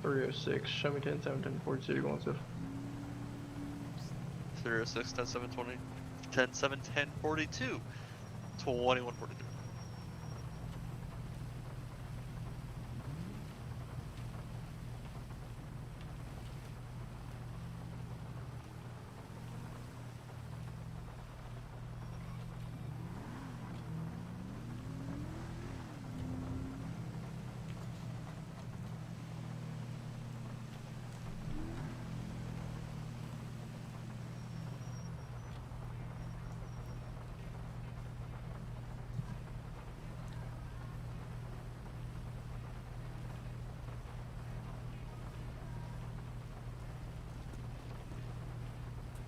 L: .306, show me 10, 7, 10, 42, going to.
S: 306, 10, 7, 20, 10, 7, 10, 42, 21, 43.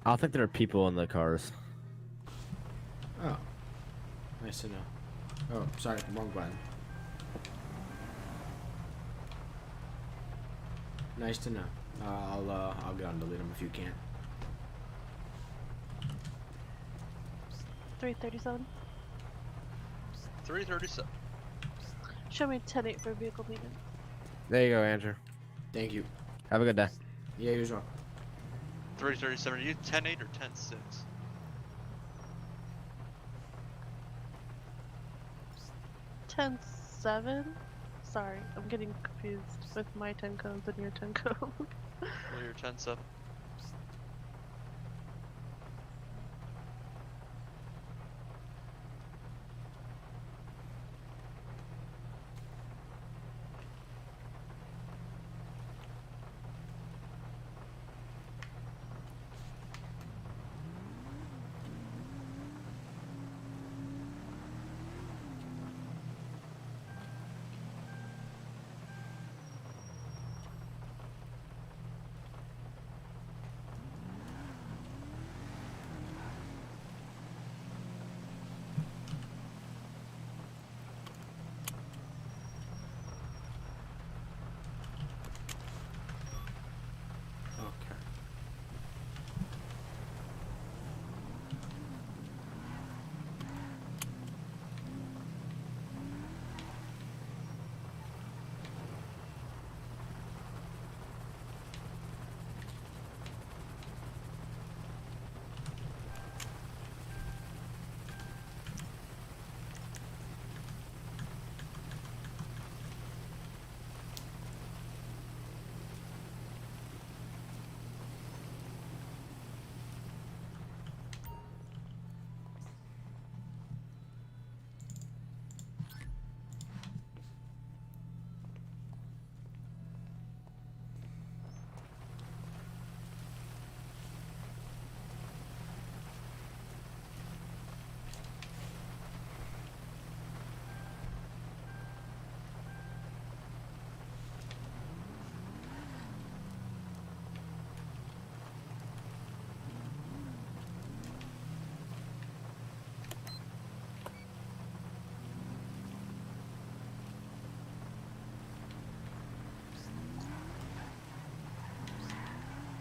F: I don't think there are people in the cars.
A: Oh. Nice to know. Oh, sorry, wrong button. Nice to know. I'll go and delete them if you can't.
O: 337.
S: 337.
O: Show me 10-8 for vehicle maintenance.
F: There you go, Andrew.
A: Thank you.
F: Have a good day.
A: Yeah, you as well.
S: 337. Are you 10-8 or 10-6?
O: 10-7? Sorry, I'm getting confused with my 10 codes and your 10 code.
S: Well, you're 10-7.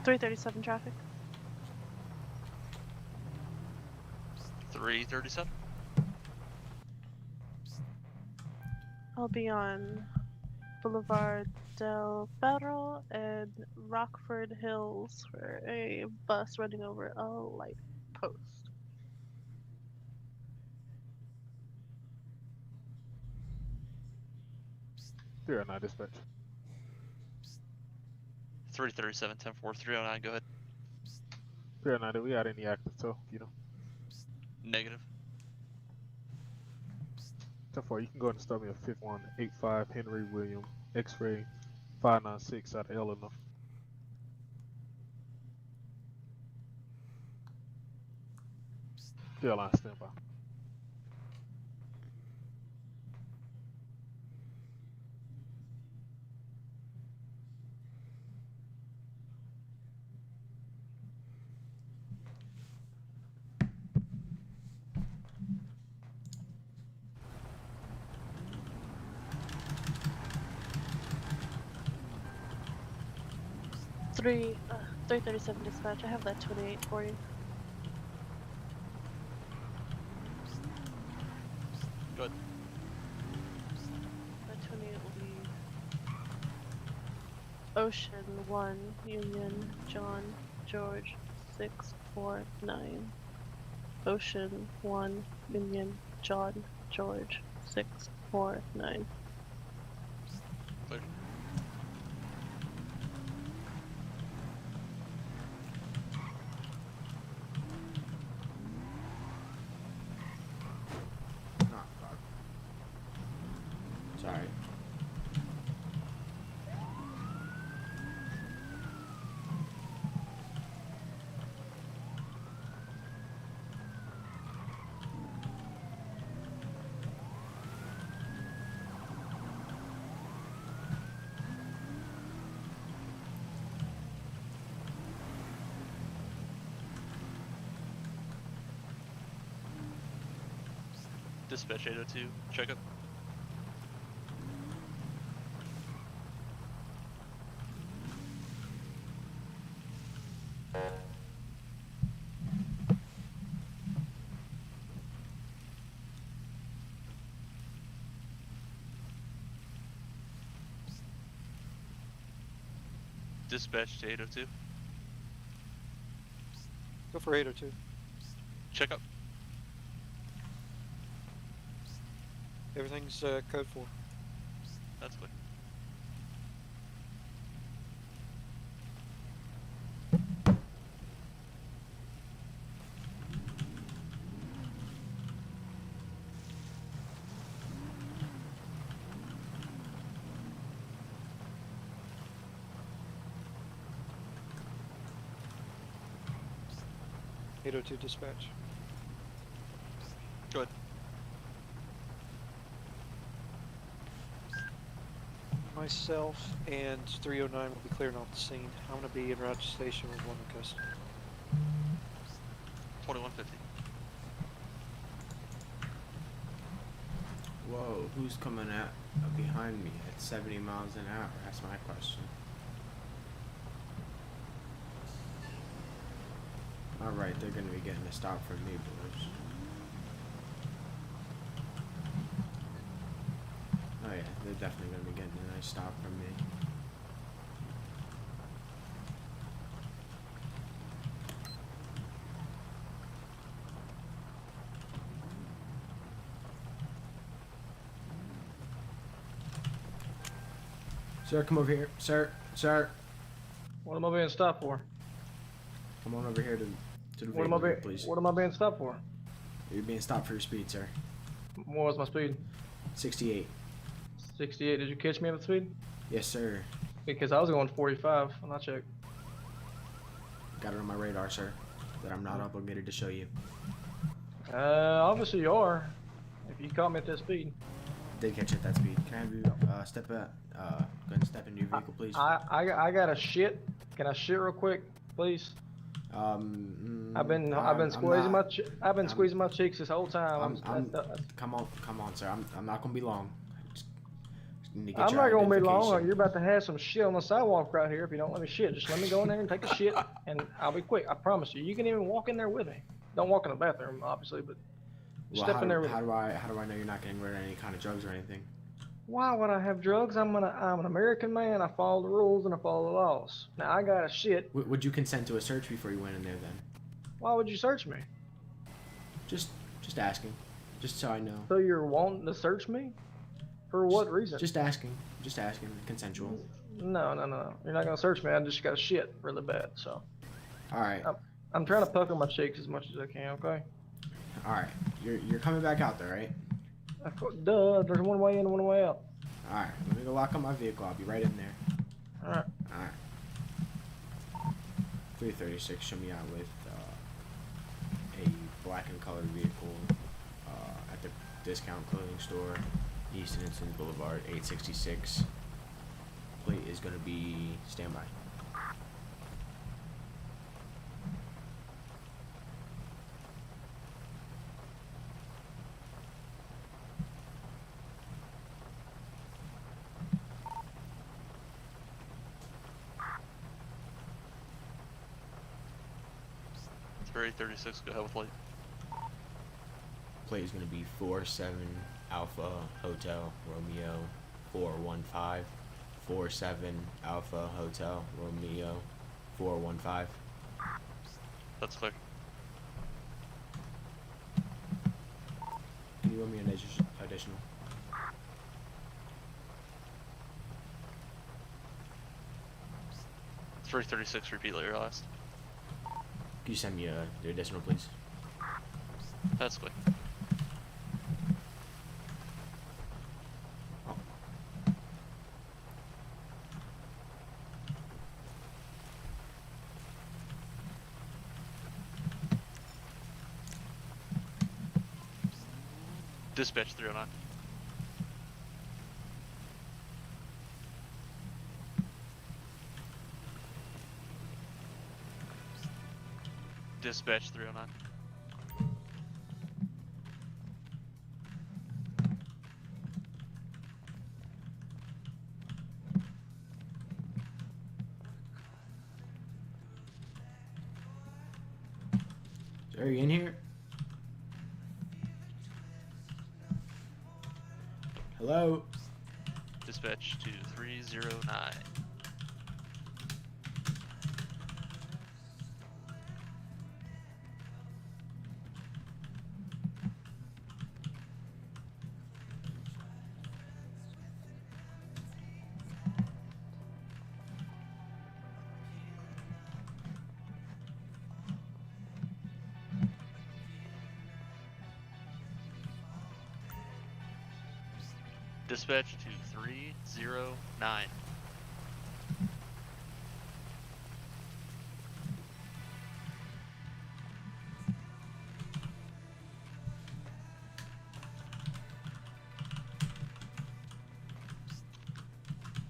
O: 337 traffic.
S: 337.
O: I'll be on Boulevard del Federal and Rockford Hills for a bus running over a light post.
T: Here or not, dispatch.
S: 337 10-4 309. Go ahead.
T: Here or not, do we got any active so you know?
S: Negative.
T: 10-4, you can go ahead and start me at 5185 Henry William X-ray 596 out of Eleanor. Field line standby.
O: Three, 337 dispatch. I have that 28 for you.
S: Good.
O: That 28 will be Ocean 1 Union John George 649. Ocean 1 Union John George 649.
S: Clear.
A: Oh, fuck. It's alright.
S: Dispatch 802. Check up. Dispatch to 802.
N: Go for 802.
S: Check up.
N: Everything's code 4.
S: That's clear.
N: .802 dispatch.
S: Good.
N: Myself and 309 will be clearing off the scene. I'm going to be in Roger Station with one in custody.
S: 2150.
A: Whoa, who's coming at behind me at 70 miles an hour? That's my question. Alright, they're gonna be getting a stop from me, boys. Oh yeah, they're definitely gonna be getting a nice stop from me. Sir, come over here. Sir, sir.
L: What am I being stopped for?
A: Come on over here to the
L: What am I
A: vehicle, please.
L: What am I being stopped for?
A: You're being stopped for your speed, sir.
L: What was my speed?
A: 68.
L: 68. Did you catch me at the speed?
A: Yes, sir.
L: Because I was going 45 when I checked.
A: Got it on my radar, sir. That I'm not obligated to show you.
L: Obviously you are. If you caught me at that speed.
A: Did catch you at that speed. Can I have you step out? Go ahead and step into your vehicle, please.
L: I got a shit. Can I shit real quick, please? I've been squeezing my cheeks this whole time.
A: come on, sir. I'm not gonna be long. Just need to get
L: I'm
A: your
L: not gonna be long.
A: identification.
L: You're about to have some shit on the sidewalk right here if you don't let me shit. Just let me go in there and take a shit, and I'll be quick. I promise you. You can even walk in there with me. Don't walk in the bathroom, obviously, but
A: Well,
L: step in there with
A: how
L: me.
A: do I know you're not getting rid of any kind of drugs or anything?
L: Why would I have drugs? I'm an American man. I follow the rules and I follow the laws. Now I got a shit.
A: Would you consent to a search before you went in there then?
L: Why would you search me?
A: Just asking, just so I know.
L: So you're wanting to search me? For what reason?
A: Just asking, consensual.
L: No. You're not gonna search me. I just got shit really bad. So.
A: All right.
L: I'm trying to pucker my cheeks as much as I can. Okay.
A: All right. You're coming back out there, right?
L: Of course, duh. There's one way in and one way out.
A: All right. Let me go lock up my vehicle. I'll be right in there.
L: All right.
A: All right. 336. Show me out with a black and colored vehicle at the discount clothing store, East Innocence Boulevard, 866. Plate is gonna be standby.
S: Very 36. Go ahead with light.
A: Plate is going to be 47 Alpha Hotel Romeo 415. 47 Alpha Hotel Romeo 415.
S: That's clear.
A: Can you run me an additional?
S: It's 336. Repeat later last.
A: Can you send me the additional, please?
S: That's quick. Dispatch 309. Dispatch 309.
A: Are you in here? Hello?
S: Dispatch to 309. Dispatch to 309.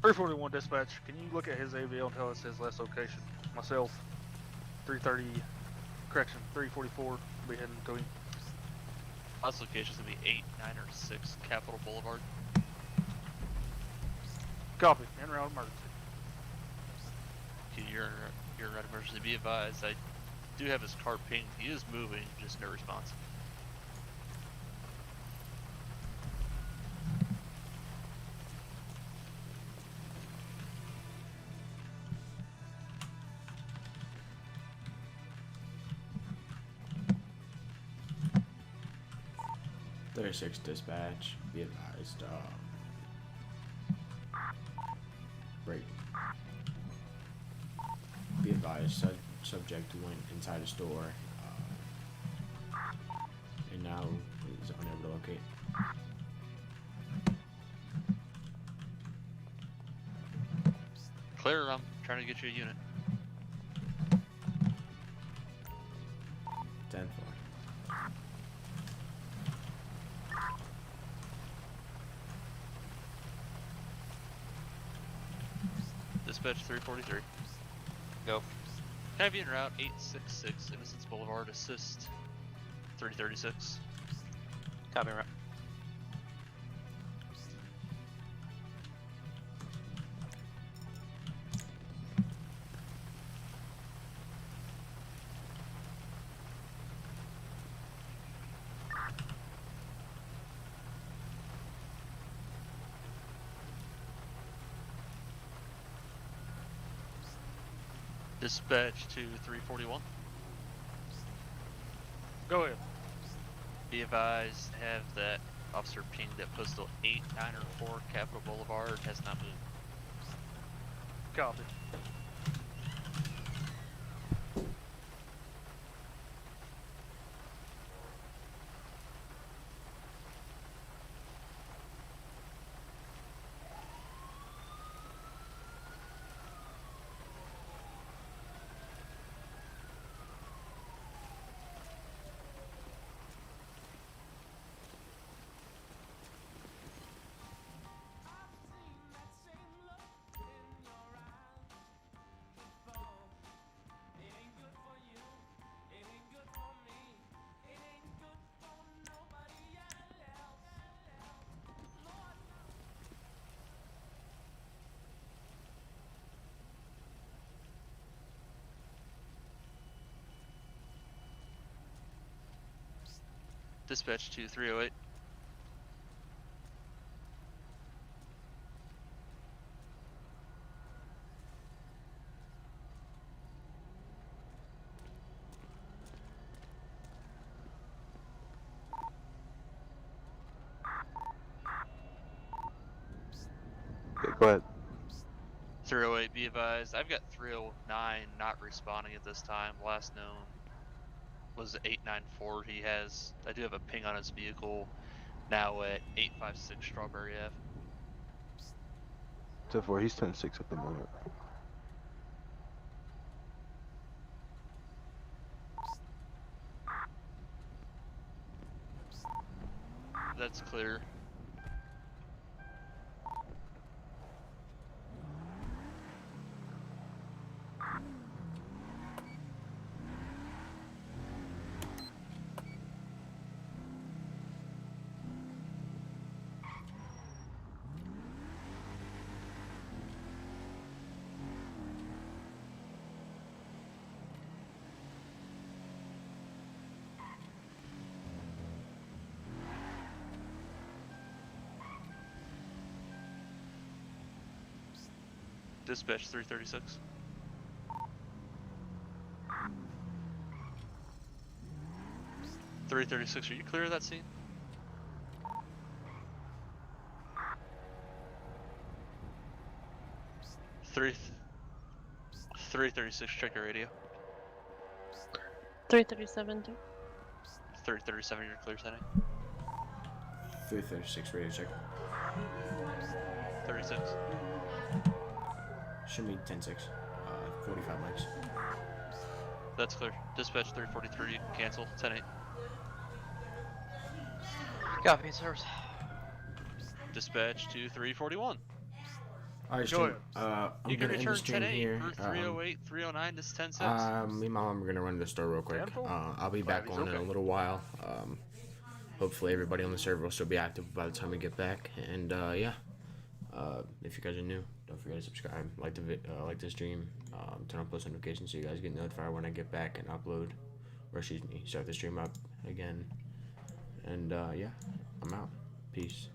P: .341 dispatch. Can you look at his AVL and tell us his last location? Myself, 330, correction, 344. Will be heading to him.
S: Last location is gonna be 8, 9, or 6 Capitol Boulevard.
P: Copy. En route emergency.
S: Okay, you're in red emergency. Be advised, I do have his car pinged. He is moving, just no response.
A: .36 dispatch. Be advised. Right. Be advised. Subject went inside a store, and now is unable to locate.
S: Clear, I'm trying to get you a unit.
A: 10-4.
S: Dispatch 343. Go. Heavy en route 866 Innocence Boulevard. Assist 336.
L: Copy, route.
S: Dispatch to 341.
P: Go ahead.
S: Be advised, have that officer pinged at postal 8904 Capitol Boulevard has not moved.
P: Copy.
S: Dispatch to 308.
G: Okay, go ahead.
S: 308, be advised. I've got 309 not responding at this time. Last known was 894. I do have a ping on his vehicle now at 856 Strawberry Ave.
G: 10-4, he's 10-6 at the moment.
S: That's clear. Dispatch 336. .336, are you clear of that scene? Three 336, check your radio.
O: 337 too.
S: 337, you're clear setting.
A: 336 radio check.
S: 36.
A: Should be 10-6. 45 mics.
S: That's clear. Dispatch 343, cancel, 10-8.
D: Copy, sirs.
S: Dispatch to 341.
A: Alright,
S: Go
A: stream. I'm
S: you can
A: gonna end the
S: return
A: stream
S: 10-8
A: here.
S: for 308, 309, this 10-6.
A: Me and my mom are gonna run to the store real quick. I'll be back on in a
S: okay.
A: little while. Hopefully everybody on the server will still be active by the time we get back. And yeah, if you guys are new, don't forget to subscribe, like the stream, turn on post notifications so you guys get notified when I get back and upload, or excuse me, start the stream up again. And yeah, I'm out. Peace.